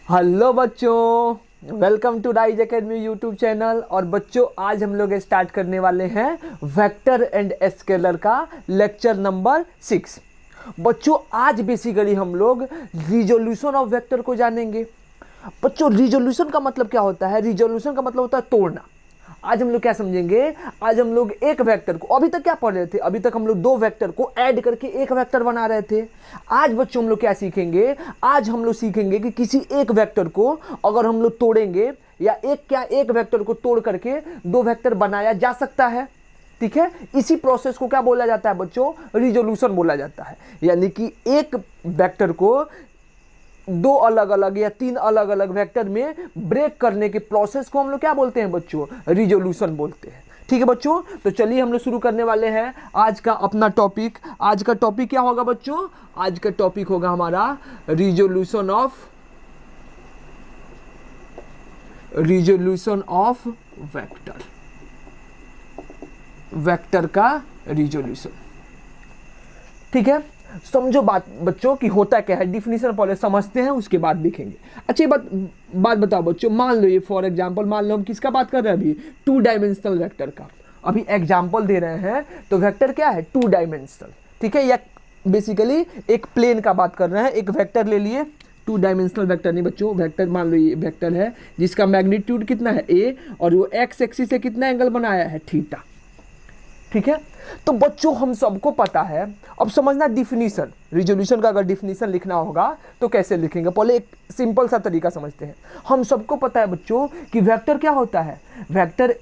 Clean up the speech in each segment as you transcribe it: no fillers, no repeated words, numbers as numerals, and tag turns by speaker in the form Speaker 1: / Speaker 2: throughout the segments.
Speaker 1: Hello बच्चों, welcome to rise academy YouTube channel. और बच्चों आज हम लोग स्टार्ट करने वाले हैं वेक्टर एंड स्केलर का लेक्चर नंबर 6। बच्चों आज बेसिकली हम लोग रिजोल्यूशन ऑफ वेक्टर को जानेंगे। बच्चों रिजोल्यूशन का मतलब क्या होता है? रिजोल्यूशन का मतलब होता है तोड़ना। आज हम लोग क्या समझेंगे? आज हम लोग एक वेक्टर को, अभी तक क्या पढ़ रहे थे? अभी तक हम लोग दो वेक्टर को ऐड करके एक वेक्टर बना रहे थे। आज बच्चों हम लोग क्या सीखेंगे? आज हम लोग सीखेंगे कि किसी एक वेक्टर को अगर हम लोग तोड़ेंगे या एक वेक्टर को तोड़ करके दो वेक्टर बनाया जा सकता है। ठीक है, इसी प्रोसेस को क्या बोला जाता है बच्चों? रिजोल्यूशन बोला जाता है। यानी कि एक वेक्टर को दो अलग अलग या तीन अलग अलग वेक्टर में ब्रेक करने के प्रोसेस को हम लोग क्या बोलते हैं बच्चों? रिजोल्यूशन बोलते हैं। ठीक है बच्चों, तो चलिए हम लोग शुरू करने वाले हैं आज का अपना टॉपिक। आज का टॉपिक क्या होगा बच्चों? आज का टॉपिक होगा हमारा रिजोल्यूशन ऑफ वेक्टर। वेक्टर का रिजोल्यूशन। ठीक है, समझो बात बच्चों कि होता क्या है। डिफिनीशन पहले समझते हैं, उसके बाद लिखेंगे। अच्छी बात बताओ बच्चों, मान लो ये फॉर एग्जांपल, मान लो हम किसका बात कर रहे हैं अभी? टू डायमेंशनल वेक्टर का। अभी एग्जांपल दे रहे हैं तो वेक्टर क्या है? Two dimensional. ठीक है, या बेसिकली एक प्लेन का बात कर रहे हैं। एक वेक्टर ले लिए, टू डायमेंशनल वेक्टर नहीं बच्चों, वेक्टर मान लो ये वेक्टर है जिसका मैग्नीट्यूड कितना है ए, और वो एक्स एक्सिस से कितना एंगल बनाया है? थीटा। ठीक है, तो बच्चों हम सबको पता है। अब समझना डिफिनीशन, रिजोल्यूशन का अगर डिफिनीशन लिखना होगा तो कैसे लिखेंगे? पहले एक सिंपल सा तरीका समझते हैं। हम सबको पता है बच्चों कि वेक्टर क्या होता है? वेक्टर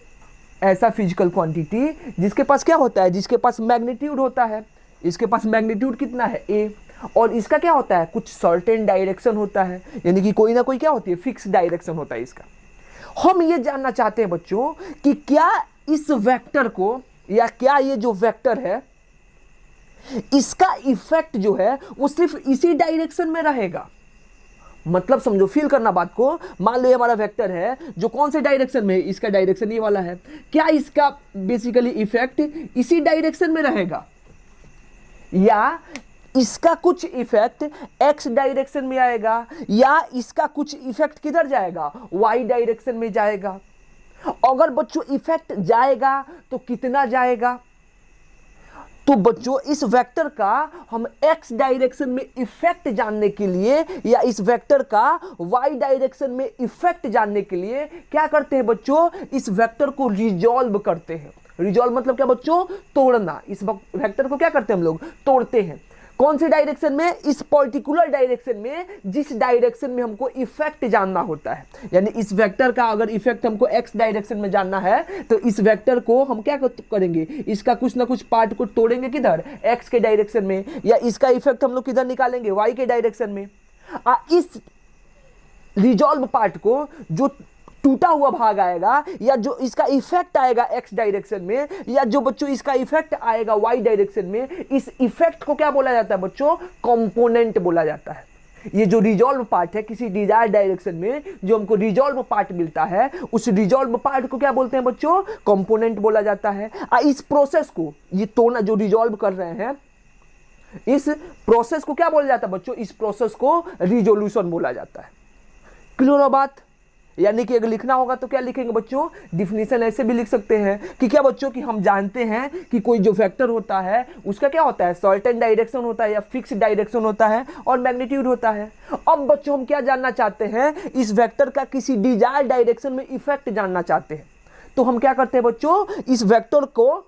Speaker 1: ऐसा फिजिकल क्वांटिटी जिसके पास क्या होता है? जिसके पास मैग्नीट्यूड होता है। इसके पास मैग्नीट्यूड कितना है? ए। और इसका क्या होता है? कुछ सर्टेन डायरेक्शन होता है, यानी कि कोई ना कोई क्या होती है? फिक्स डायरेक्शन होता है इसका। हम ये जानना चाहते हैं बच्चों कि क्या इस वेक्टर को, या क्या ये जो वेक्टर है इसका इफेक्ट जो है वो सिर्फ इसी डायरेक्शन में रहेगा? मतलब समझो, फील करना बात को। मान लो ये हमारा वेक्टर है जो कौन से डायरेक्शन में है? इसका डायरेक्शन ये वाला है। क्या इसका बेसिकली इफेक्ट इसी डायरेक्शन में रहेगा, या इसका कुछ इफेक्ट एक्स डायरेक्शन में आएगा, या इसका कुछ इफेक्ट किधर जाएगा? वाई डायरेक्शन में जाएगा। अगर बच्चों इफेक्ट जाएगा तो कितना जाएगा? तो बच्चों इस वेक्टर का हम एक्स डायरेक्शन में इफेक्ट जानने के लिए, या इस वेक्टर का वाई डायरेक्शन में इफेक्ट जानने के लिए क्या करते हैं बच्चों? इस वेक्टर को रिजॉल्व करते हैं। रिजॉल्व मतलब क्या बच्चों? तोड़ना। इस वेक्टर को क्या करते हैं हम लोग? तोड़ते हैं। कौन सी डायरेक्शन में? इस पर्टिकुलर डायरेक्शन में जिस डायरेक्शन में हमको इफेक्ट जानना होता है। यानी इस वेक्टर का अगर इफेक्ट हमको एक्स डायरेक्शन में जानना है तो इस वेक्टर को हम क्या करेंगे? इसका कुछ ना कुछ पार्ट को तोड़ेंगे। किधर? एक्स के डायरेक्शन में। या इसका इफेक्ट हम लोग किधर निकालेंगे? वाई के डायरेक्शन में। इस रिजॉल्व पार्ट को, जो टूटा हुआ भाग आएगा, या जो इसका इफेक्ट आएगा एक्स डायरेक्शन में, या जो बच्चों इसका इफेक्ट आएगा वाई डायरेक्शन में, इस इफेक्ट को क्या बोला जाता है बच्चों? कंपोनेंट बोला जाता है। ये जो रिजॉल्व पार्ट है किसी डिजायर डायरेक्शन में, जो हमको रिजॉल्व पार्ट मिलता है, उस रिजॉल्व पार्ट को क्या बोलते हैं बच्चों? कंपोनेंट बोला जाता है। इस प्रोसेस को, ये तोड़ना जो रिजॉल्व कर रहे हैं, इस प्रोसेस को क्या बोला जाता है बच्चों? इस प्रोसेस को रिजोल्यूशन बोला जाता है। क्लियर हो बात? यानी कि अगर लिखना होगा तो क्या लिखेंगे बच्चों? डिफिनीशन ऐसे भी लिख सकते हैं कि क्या बच्चों कि हम जानते हैं कि कोई जो वेक्टर होता है उसका क्या होता है? सर्टेन डायरेक्शन होता है, या फिक्स डायरेक्शन होता है, और मैग्नीट्यूड होता है। अब बच्चों हम क्या जानना चाहते हैं? इस वेक्टर का किसी डिजायर्ड डायरेक्शन में इफेक्ट जानना चाहते हैं। तो हम क्या करते हैं बच्चों? इस वेक्टर को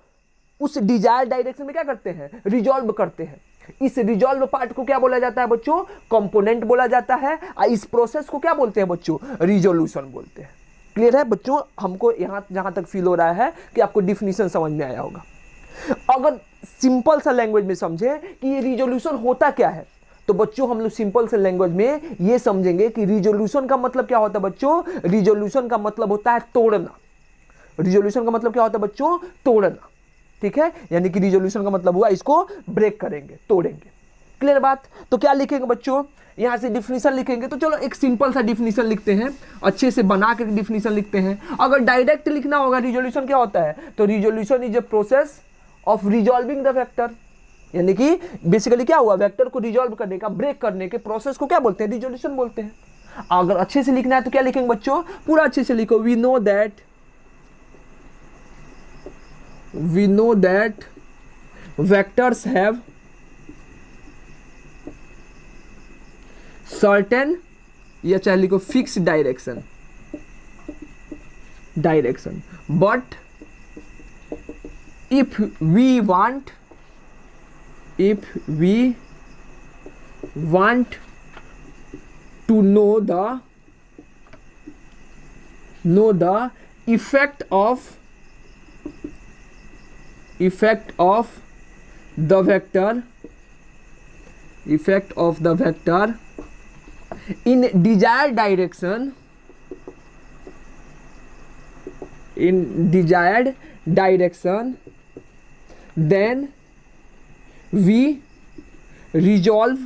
Speaker 1: उस डिजायर्ड डायरेक्शन में क्या करते हैं? रिजॉल्व करते हैं। इस रिजॉल्व पार्ट को क्या बोला जाता है बच्चों? कंपोनेंट बोला जाता है। इस प्रोसेस को क्या बोलते हैं बच्चों? रिजोल्यूशन बोलते हैं। क्लियर है बच्चों? हमको यहां जहां तक फील हो रहा है कि आपको डिफिनीशन समझ में आया होगा। अगर सिंपल सा लैंग्वेज में समझे कि ये रिजोल्यूशन होता क्या है, तो बच्चों हम लोग सिंपल से लैंग्वेज में ये समझेंगे कि रिजोल्यूशन का मतलब क्या होता है बच्चों? रिजोल्यूशन का मतलब होता है तोड़ना। रिजोल्यूशन का मतलब क्या होता है बच्चों? तोड़ना। ठीक है, यानी कि रिजोल्यूशन का मतलब हुआ इसको ब्रेक करेंगे, तोड़ेंगे। क्लियर बात? तो क्या लिखेंगे बच्चों? यहां से डिफिनीशन लिखेंगे। तो चलो एक सिंपल सा डिफिनीशन लिखते हैं, अच्छे से बना के डिफिनीशन लिखते हैं। अगर डायरेक्ट लिखना होगा रिजोल्यूशन क्या होता है, तो resolution is a process of resolving the vector. यानी कि बेसिकली क्या हुआ? वेक्टर को रिजॉल्व करने का, ब्रेक करने के प्रोसेस को क्या बोलते हैं? रिजोल्यूशन बोलते हैं। अगर अच्छे से लिखना है तो क्या लिखेंगे बच्चों, पूरा अच्छे से लिखो। We know that vectors have certain, या चाहे लिखो fix direction, but if we want to know the effect of the vector in desired direction, then we resolve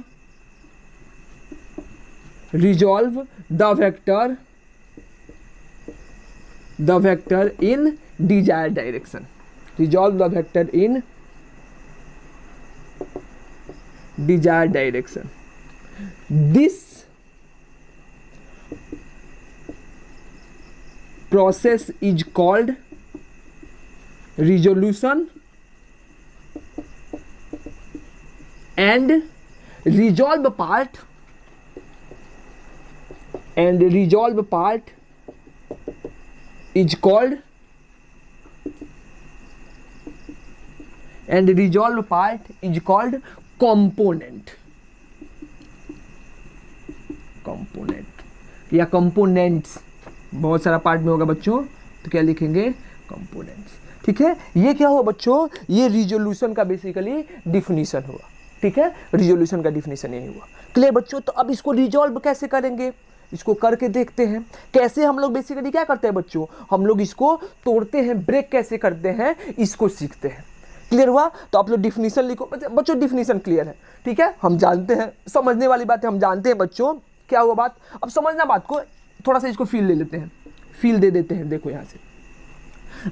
Speaker 1: the vector in desired direction. Resolve the vector in desired direction. This process is called resolution, and resolve part is called component या components, बहुत सारा part में होगा बच्चों, तो क्या लिखेंगे, components। ठीक है, ये क्या हुआ बच्चों, ये रिजोल्यूशन का बेसिकली डिफिनीशन हुआ। ठीक है, रिजोल्यूशन का डिफिनीशन यही हुआ। क्लियर बच्चों, तो अब इसको रिजॉल्व कैसे करेंगे, इसको करके देखते हैं। कैसे हम लोग बेसिकली क्या करते हैं बच्चों, हम लोग इसको तोड़ते हैं, ब्रेक कैसे करते हैं, इसको सीखते हैं। क्लियर हुआ, तो आप लोग डिफिनीशन लिखो बच्चों, डिफिनीशन क्लियर है। ठीक है, हम जानते हैं, समझने वाली बात है, हम जानते हैं बच्चों क्या हुआ बात। अब समझना बात को, थोड़ा सा इसको फील ले लेते हैं, फील दे देते हैं। देखो यहाँ से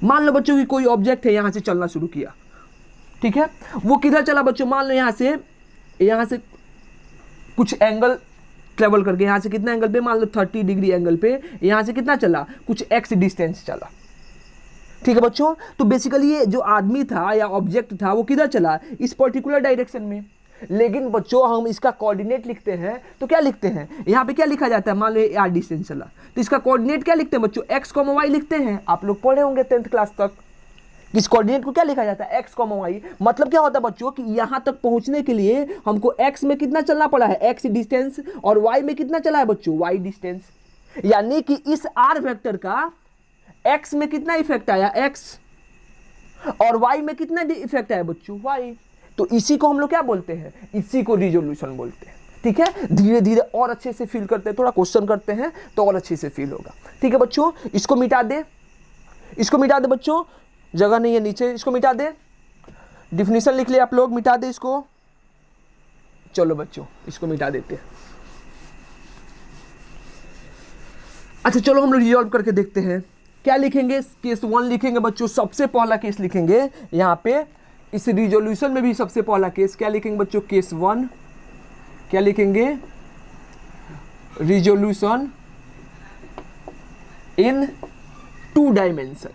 Speaker 1: मान लो बच्चों कि कोई ऑब्जेक्ट है, यहाँ से चलना शुरू किया। ठीक है, वो किधर चला बच्चों, मान लो यहाँ से कुछ एंगल ट्रेवल करके, यहाँ से कितना एंगल पे, मान लो 30 डिग्री एंगल पे, यहाँ से कितना चला, कुछ x डिस्टेंस चला। ठीक है बच्चों, तो बेसिकली ये जो आदमी था या ऑब्जेक्ट था वो किधर चला, इस पर्टिकुलर डायरेक्शन में। लेकिन बच्चों हम इसका कोऑर्डिनेट लिखते हैं तो क्या लिखते हैं, यहाँ पे क्या लिखा जाता है, मान लो r डिस्टेंस चला, तो इसका कोऑर्डिनेट क्या लिखते हैं बच्चों, x, y लिखते हैं। आप लोग पढ़े होंगे 10th क्लास तक, इस कोऑर्डिनेट को क्या लिखा जाता है, x, y। मतलब क्या होता है बच्चों कि यहाँ तक पहुँचने के लिए हमको x में कितना चलना पड़ा है, x डिस्टेंस, और y में कितना चला है बच्चों, y डिस्टेंस। यानी कि इस r वेक्टर का x में कितना इफेक्ट आया, x, और y में कितना इफेक्ट आया बच्चों, y। तो इसी को हम लोग क्या बोलते हैं, इसी को रिजोल्यूशन बोलते हैं। ठीक है, धीरे धीरे और अच्छे से फील करते हैं, थोड़ा क्वेश्चन करते हैं तो और अच्छे से फील होगा। ठीक है बच्चों, इसको मिटा दे बच्चों, जगह नहीं है नीचे, इसको मिटा दे। डिफिनीशन लिख लिया आप लोग, मिटा दे इसको। चलो बच्चों इसको मिटा देते हैं। अच्छा चलो हम लोग रिजॉल्व करके देखते हैं। क्या लिखेंगे, केस 1 लिखेंगे बच्चों, सबसे पहला केस लिखेंगे यहाँ पे। इस रिजोल्यूशन में भी सबसे पहला केस क्या लिखेंगे बच्चों, केस 1 क्या लिखेंगे, रिजोल्यूशन इन 2 डायमेंशन।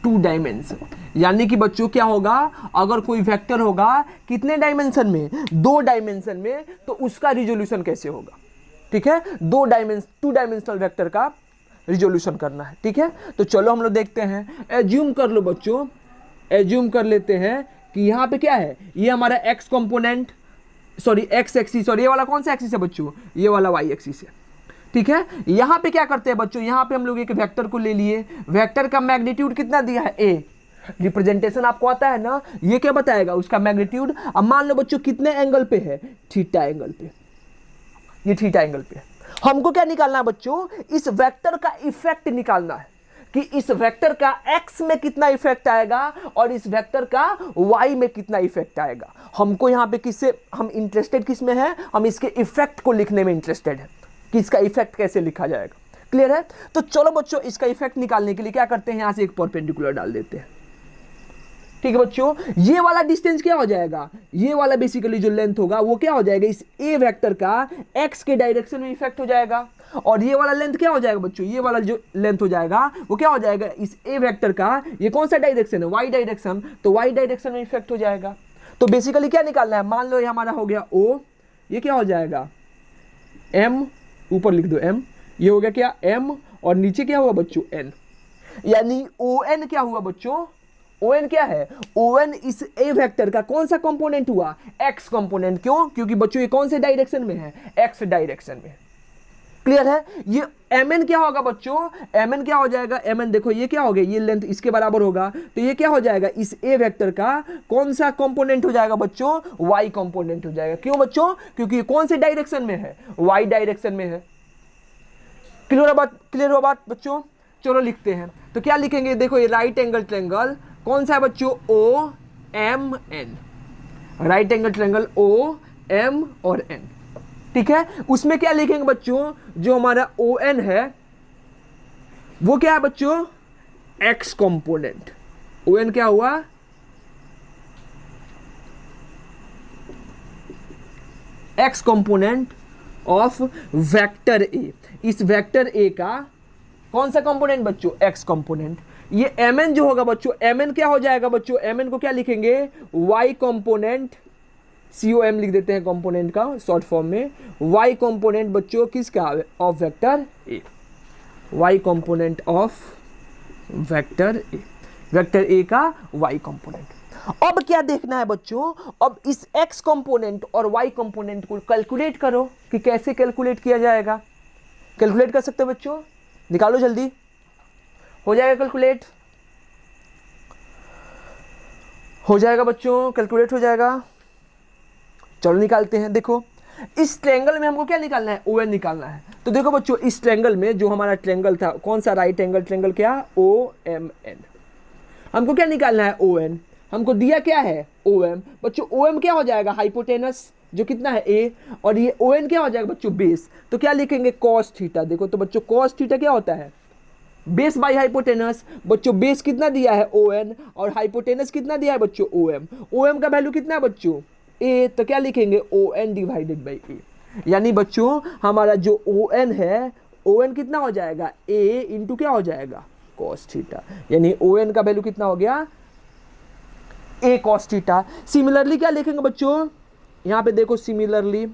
Speaker 1: 2 डायमेंशन यानी कि बच्चों क्या होगा, अगर कोई वेक्टर होगा कितने डायमेंशन में, 2 डायमेंशन में, तो उसका रिजोल्यूशन कैसे होगा। ठीक है, 2 डायमेंशनल वेक्टर का रिजोल्यूशन करना है। ठीक है, तो चलो हम लोग देखते हैं। एज्यूम कर लो बच्चों, एज्यूम कर लेते हैं कि यहाँ पे क्या है, ये हमारा x component, sorry x axis, और ये वाला कौन सा एक्सिस है बच्चों, ये वाला y एक्सिस है। ठीक है, यहाँ पे क्या करते हैं बच्चों, यहाँ पे हम लोग एक वेक्टर को ले लिए, वेक्टर का मैग्नीट्यूड कितना दिया है, a। रिप्रेजेंटेशन आपको आता है ना, ये क्या बताएगा, उसका मैग्नीट्यूड। अब मान लो बच्चों कितने एंगल पे है, थीटा एंगल पे, ये थीटा एंगल पे। हमको क्या निकालना है बच्चों, इस वेक्टर का इफेक्ट निकालना है कि इस वेक्टर का x में कितना इफेक्ट आएगा और इस वेक्टर का y में कितना इफेक्ट आएगा। हमको यहाँ पे किससे हम इंटरेस्टेड, किस में है, हम इसके इफेक्ट को लिखने में इंटरेस्टेड है कि इसका इफेक्ट कैसे लिखा जाएगा। क्लियर है, तो चलो बच्चों इसका इफेक्ट निकालने के लिए क्या करते हैं, यहाँ से एक परपेंडिकुलर डाल देते हैं। ठीक है बच्चों, ये वाला डिस्टेंस क्या हो जाएगा, ये वाला बेसिकली जो लेंथ होगा वो क्या हो जाएगा, इस ए वेक्टर का एक्स के डायरेक्शन में इफेक्ट हो जाएगा। और ये वाला लेंथ क्या हो जाएगा बच्चों, ये वाला जो लेंथ हो जाएगा वो क्या हो जाएगा, इस ए वेक्टर का ये कौन सा डायरेक्शन है, वाई डायरेक्शन, तो वाई डायरेक्शन में इफेक्ट हो जाएगा। तो बेसिकली क्या निकालना है, मान लो ये हमारा हो गया ओ, ये क्या हो जाएगा एम, ऊपर लिख दो एम, ये हो गया क्या एम, और नीचे क्या हुआ बच्चों एन, यानी ओ एन क्या हुआ बच्चों, ओ एन क्या है, ओ एन इस ए वेक्टर का कौन सा कंपोनेंट हुआ, एक्स कंपोनेंट। क्यों, क्योंकि बच्चों ये कौन से डायरेक्शन में है, एक्स डायरेक्शन में। क्लियर है। ये एम एन क्या होगा बच्चों, एम एन क्या हो जाएगा, एम एन देखो ये क्या हो गया, ये लेंथ इसके बराबर होगा, तो ये क्या हो जाएगा, इस ए वेक्टर का कौन सा कंपोनेंट हो जाएगा बच्चों, वाई कंपोनेंट हो जाएगा। क्यों बच्चों, क्योंकि ये कौन से डायरेक्शन में है, वाई डायरेक्शन में है। क्लियर हो बात बच्चों, चलो लिखते हैं। तो क्या लिखेंगे, देखो ये राइट एंगल ट्रायंगल कौन सा है बच्चों, O M N, right angle triangle O M और एन। ठीक है, उसमें क्या लिखेंगे बच्चों, जो हमारा ओ एन है वो क्या है बच्चों, एक्स कंपोनेंट। ओ एन क्या हुआ, एक्स कंपोनेंट ऑफ वेक्टर ए। इस वेक्टर ए का कौन सा कंपोनेंट बच्चों, एक्स कंपोनेंट। ये एम एन जो होगा बच्चों, एम एन क्या हो जाएगा बच्चों, एम एन को क्या लिखेंगे, वाई कंपोनेंट, COM लिख देते हैं कंपोनेंट का शॉर्ट फॉर्म में। वाई कंपोनेंट बच्चों किसका, of vector A, Y component of vector A, vector A का वाई कंपोनेंट। अब क्या देखना है बच्चों, अब इस एक्स कंपोनेंट और वाई कंपोनेंट को कैलकुलेट करो कि कैसे कैलकुलेट किया जाएगा। कैलकुलेट कर सकते हो बच्चों, निकालो जल्दी, हो जाएगा कैलकुलेट, हो जाएगा बच्चों, कैलकुलेट हो जाएगा। चलो निकालते हैं। देखो इस ट्रायंगल में हमको क्या निकालना है, ओ एन निकालना है। तो देखो बच्चों इस ट्रायंगल में जो हमारा ट्रायंगल था कौन सा, राइट एंगल ट्रायंगल, क्या ओ एम एन। हमको क्या निकालना है, ओ एन, हमको दिया क्या है ओ एम। बच्चों ओ एम क्या हो जाएगा, हाइपोटेनस जो कितना है ए, और ये ओ एन क्या हो जाएगा बच्चों, बेस। तो क्या लिखेंगे, कॉस थीटा। देखो तो बच्चों कॉस थीटा क्या होता है, बेस बाई हाइपोटेनस। बच्चों बेस कितना दिया है ओ एन, और हाइपोटेनस कितना दिया है बच्चों ओ एम। ओ एम का वैल्यू कितना है बच्चों ए, तो क्या लिखेंगे ओ एन डिवाइडेड बाई ए। यानी बच्चों हमारा जो ओ एन है, ओ एन कितना हो जाएगा, ए इंटू क्या हो जाएगा, कॉस थीटा। यानी ओ एन का वैल्यू कितना हो गया, ए कॉस थीटा। सिमिलरली क्या लिखेंगे बच्चों, यहाँ पे देखो सिमिलरली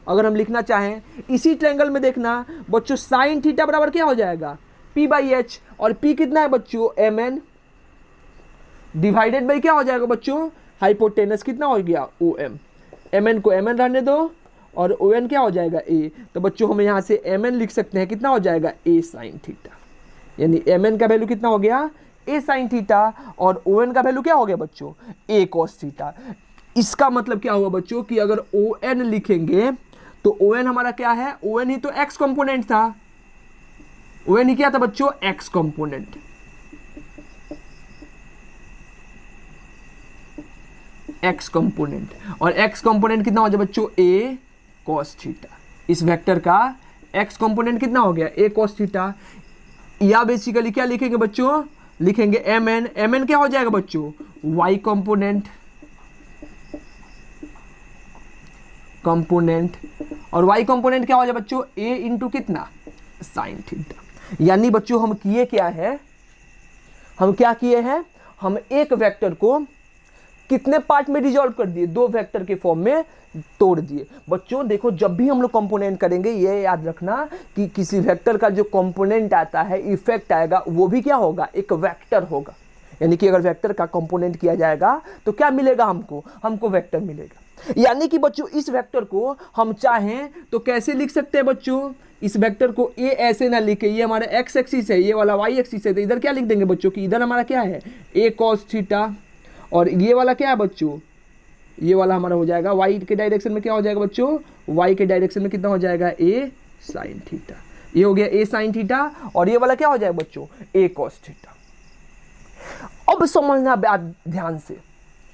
Speaker 1: अगर हम लिखना चाहें इसी ट्रायंगल में देखना बच्चों, साइन थीटा बराबर क्या हो जाएगा, पी बाई एच, और पी कितना है बच्चों एम एन, डिवाइडेड बाई क्या हो जाएगा बच्चों, हाइपोटेनस कितना हो गया ओ एम। एम एन को एम एन रहने दो और ओ एन क्या हो जाएगा ए। तो बच्चों हम यहाँ से एम एन लिख सकते हैं, कितना हो जाएगा ए साइन थीटा। यानी एम एन का वैल्यू कितना हो गया, ए साइन थीटा, और ओ एन का वैल्यू क्या हो गया बच्चों, ए कॉस थीटा। इसका मतलब क्या हुआ बच्चों कि अगर ओ एन लिखेंगे तो ओ एन हमारा क्या है, ओ एन ही तो एक्स कंपोनेंट था, ओ एन ही क्या था बच्चों, एक्स कंपोनेंट। एक्स कंपोनेंट, और एक्स कंपोनेंट कितना हो जाए बच्चों, ए कॉस थीटा। इस वेक्टर का एक्स कंपोनेंट कितना हो गया, ए कॉस थीटा। या बेसिकली क्या लिखेंगे बच्चों, लिखेंगे एम एन, एम एन क्या हो जाएगा बच्चों, वाई कंपोनेंट, कंपोनेंट, और वाई कंपोनेंट क्या हो जाए बच्चों, ए इंटू कितना, साइन थीटा। यानी बच्चों हम किए क्या है, हम क्या किए हैं, हम एक वेक्टर को कितने पार्ट में डिसॉल्व कर दिए, दो वेक्टर के फॉर्म में तोड़ दिए। बच्चों देखो जब भी हम लोग कंपोनेंट करेंगे ये याद रखना कि किसी वेक्टर का जो कंपोनेंट आता है, इफेक्ट आएगा, वो भी क्या होगा, एक वेक्टर होगा। यानी कि अगर वेक्टर का कंपोनेंट किया जाएगा तो क्या मिलेगा हमको, हमको वेक्टर मिलेगा। यानी कि बच्चों इस वेक्टर को हम चाहें तो कैसे लिख सकते हैं बच्चों, इस वेक्टर को ए ऐसे ना लिखे, ये हमारा एक्स एक्सिस है, ये वाला वाई एक्सिस है, तो इधर क्या लिख देंगे बच्चों कि इधर हमारा क्या है, ए कॉस थीटा, और ये वाला क्या है बच्चों, ये वाला हमारा हो जाएगा वाई के डायरेक्शन में क्या हो जाएगा बच्चों, वाई के डायरेक्शन में कितना हो जाएगा, ए साइन थीटा। ये हो गया ए साइन थीटा, और ये वाला क्या हो जाएगा बच्चों, ए कॉस थीटा। अब समझना बात ध्यान से,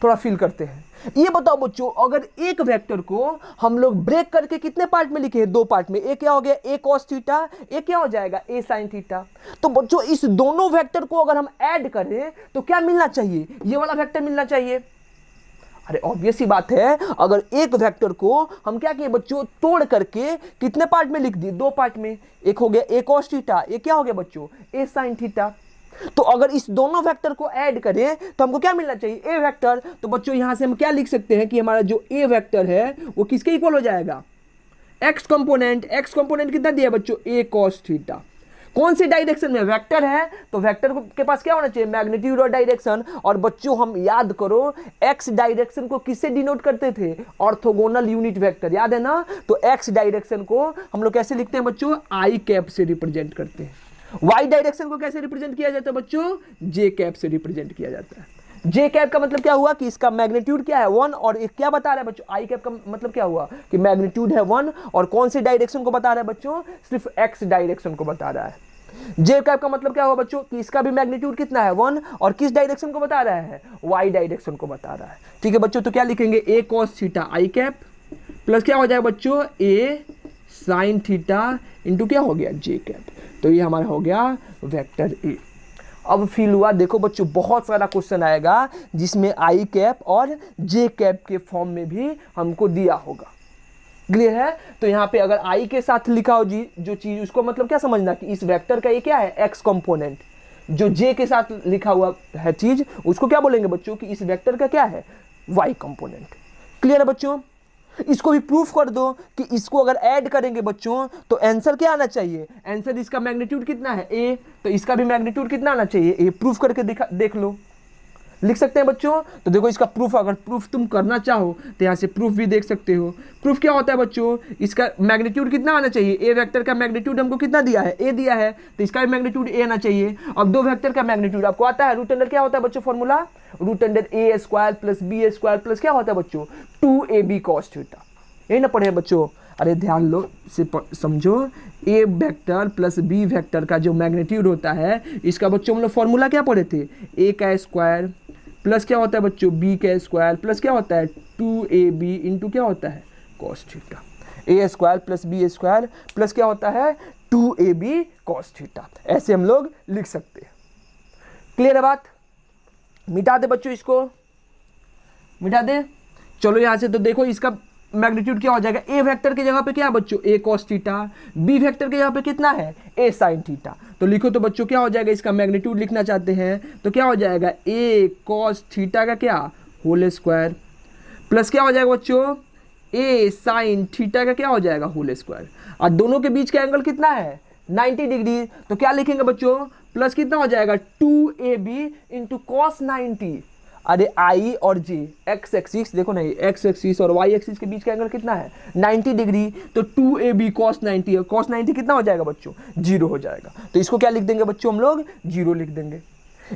Speaker 1: थोड़ा फील करते हैं। ये बताओ बच्चों, अगर एक वेक्टर को हम लोग ब्रेक करके कितने पार्ट में लिखे हैं? 2 पार्ट में। एक क्या हो गया? ए कॉस थीटा, एक क्या हो जाएगा? ए साइन थीटा। तो बच्चों इस दोनों वेक्टर को अगर हम ऐड करें तो क्या मिलना चाहिए? ये वाला वेक्टर मिलना चाहिए। अरे ऑब्वियस सी बात है, अगर एक वेक्टर को हम क्या किए बच्चों? तोड़ करके कितने पार्ट में लिख दिए? 2 पार्ट में। एक हो गया ए कॉस थीटा, एक क्या हो गया बच्चों? ए साइन थीटा। तो अगर इस दोनों वेक्टर को ऐड करें तो हमको क्या मिलना चाहिए? ए वेक्टर। तो बच्चों यहां से हम क्या लिख सकते हैं कि हमारा जो ए वेक्टर है वो किसके इक्वल हो जाएगा? X component. एक्स कंपोनेंट कितना दिया बच्चों? ए कॉस थीटा। कौन सी डायरेक्शन में? वेक्टर है तो वेक्टर के पास क्या होना चाहिए? मैग्नीट्यूड और डायरेक्शन। और बच्चों हम याद करो, एक्स डायरेक्शन को किससे डिनोट करते थे? ऑर्थोगोनल यूनिट वेक्टर, याद है ना? तो एक्स डायरेक्शन को हम लोग कैसे लिखते हैं बच्चों? आई कैप से रिप्रेजेंट करते हैं। वाई डायरेक्शन को कैसे रिप्रेजेंट किया जाता है बच्चों? जे कैप से रिप्रेजेंट किया जाता है। जे कैप का मतलब क्या हुआ कि इसका मैग्नीट्यूड क्या है? 1। और एक क्या बता रहा है बच्चों? आई कैप का मतलब क्या हुआ कि मैग्नीट्यूड है 1। और कौन सी डायरेक्शन को बता रहा है बच्चों? सिर्फ एक्स डायरेक्शन को बता रहा है। जे कैप का मतलब क्या हुआ बच्चों? कि इसका भी मैग्नीट्यूड कितना है? 1। और किस डायरेक्शन को बता रहा है? वाई डायरेक्शन को बता रहा है। ठीक है बच्चों, तो क्या लिखेंगे? ए कॉस थीटा आई कैप प्लस क्या हो जाएगा बच्चों? ए साइन थीटा इंटू क्या हो गया? जे कैप। तो ये हमारा हो गया वेक्टर ए। अब फील हुआ? देखो बच्चों, बहुत सारा क्वेश्चन आएगा जिसमें आई कैप और जे कैप के फॉर्म में भी हमको दिया होगा। क्लियर है? तो यहाँ पे अगर आई के साथ लिखा हो जी जो चीज, उसको मतलब क्या समझना कि इस वेक्टर का ये क्या है? X component. जो जे के साथ लिखा हुआ है चीज, उसको क्या बोलेंगे बच्चों? कि इस वेक्टर का क्या है? Y component. क्लियर है बच्चों? इसको भी प्रूफ कर दो कि इसको अगर ऐड करेंगे बच्चों तो आंसर क्या आना चाहिए? आंसर इसका मैग्नीट्यूड कितना है? ए। तो इसका भी मैग्नीट्यूड कितना आना चाहिए? ए। प्रूफ करके देख लो। लिख सकते हैं बच्चों? तो देखो इसका प्रूफ, अगर प्रूफ तुम करना चाहो तो यहाँ से प्रूफ भी देख सकते हो। प्रूफ क्या होता है बच्चों? इसका मैग्नीट्यूड कितना आना चाहिए? ए वेक्टर का मैग्नीट्यूड हमको कितना दिया है? ए दिया है, तो इसका भी मैग्नीट्यूड ए आना चाहिए। अब 2 वेक्टर का मैग्नीट्यूड आपको आता है, रूट अंडर क्या होता है बच्चों? फॉर्मूला रूट अंडर ए square plus B square plus क्या होता है बच्चों? 2ab cos theta. यही ना पढ़े बच्चों? अरे ध्यान लो से समझो, ए वेक्टर प्लस बी वेक्टर का जो मैग्नीट्यूड होता है, इसका बच्चों हम लोग फॉर्मूला क्या पढ़े थे? ए का स्क्वायर प्लस क्या होता है बच्चों? बी का स्क्वायर प्लस क्या होता है? 2ab इंटू क्या होता है? cos theta. A square plus B square plus क्या होता है? 2ab cos theta. ऐसे हम लोग लिख सकते हैं। क्लियर है बात? मिटा दे बच्चों, इसको मिटा दे। चलो यहां से तो देखो इसका मैग्नीट्यूड क्या हो जाएगा? ए वेक्टर की जगह पे क्या है बच्चों? ए कॉस थीटा। बी वेक्टर की जगह पे कितना है? ए साइन थीटा। तो लिखो तो बच्चों क्या हो जाएगा? इसका मैग्नीट्यूड लिखना चाहते हैं तो क्या हो जाएगा? ए कॉस थीटा का क्या? होल स्क्वायर प्लस क्या हो जाएगा बच्चों? ए साइन थीटा का क्या हो जाएगा? Whole square. और दोनों के बीच का एंगल कितना है? 90 डिग्री। तो क्या लिखेंगे बच्चों? प्लस कितना हो जाएगा? 2ab into cos 90। अरे आई और जे एक्स एक्सिस देखो नहीं, एक्स एक्सिस और वाई एक्सिस के बीच का एंगल कितना है? 90 डिग्री। तो 2ab cos 90 और cos 90 कितना हो जाएगा बच्चों? 0 हो जाएगा। तो इसको क्या लिख देंगे बच्चों? हम लोग 0 लिख देंगे।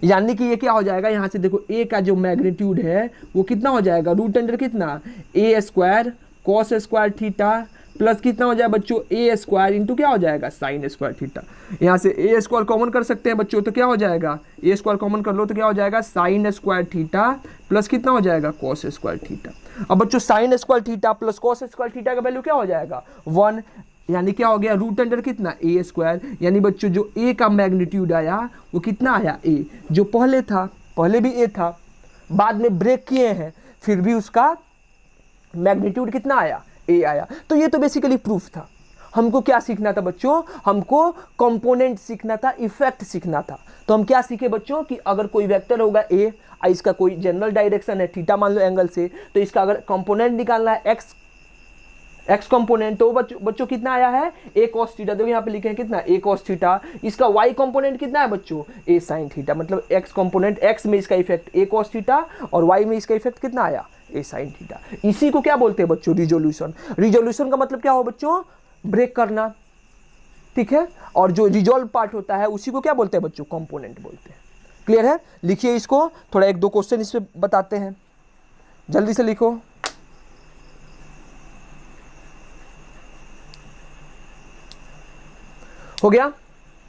Speaker 1: यानी कि ये क्या हो जाएगा? यहाँ से देखो ए का जो मैग्नीट्यूड है वो कितना हो जाएगा? रूट अंडर कितना? A square cos square theta plus कितना हो जाएगा बच्चों? ए स्क्वायर इंटू क्या हो जाएगा? Sine square theta. यहाँ से ए स्क्वायर कॉमन कर सकते हैं बच्चों, तो क्या हो जाएगा? ए स्क्वायर कॉमन कर लो तो क्या हो जाएगा? साइन स्क्वायर थीटा प्लस कितना हो जाएगा? Cos square theta. अब बच्चों sine square theta plus cos square theta का वैल्यू क्या हो जाएगा? 1। यानी क्या हो गया? रूट अंडर कितना? A square. यानी बच्चों जो ए का मैग्नीट्यूड आया वो कितना आया? ए। जो पहले था, पहले भी ए था, बाद में ब्रेक किए हैं, फिर भी उसका मैग्नीट्यूड कितना आया? ए आया। तो ये तो बेसिकली प्रूफ था। हमको क्या सीखना था बच्चों? हमको कंपोनेंट सीखना था, इफेक्ट सीखना था। तो हम क्या सीखे बच्चों? कि अगर कोई वेक्टर होगा ए, इसका कोई जनरल डायरेक्शन है थीटा मान लो एंगल से, तो इसका अगर कंपोनेंट निकालना है एक्स कंपोनेंट, तो बच्चों कितना आया है? ए कॉस थीटा। देखो यहाँ पे लिखे हैं कितना? ए कॉस थीटा। इसका वाई कंपोनेंट कितना है बच्चों? ए साइन थीटा। मतलब एक्स कंपोनेंट, एक्स में इसका इफेक्ट ए कॉस थीटा और वाई में इसका इफेक्ट कितना आया? ए साइन थीटा। इसी को क्या बोलते हैं बच्चों? रिजोल्यूशन। रिजोल्यूशन का मतलब क्या हो बच्चों? ब्रेक करना। ठीक है? और जो रिजॉल्व पार्ट होता है उसी को क्या बोलते हैं बच्चों? कंपोनेंट बोलते हैं। क्लियर है? लिखिए इसको, थोड़ा 1-2 क्वेश्चन इस पे बताते हैं, जल्दी से लिखो। हो गया?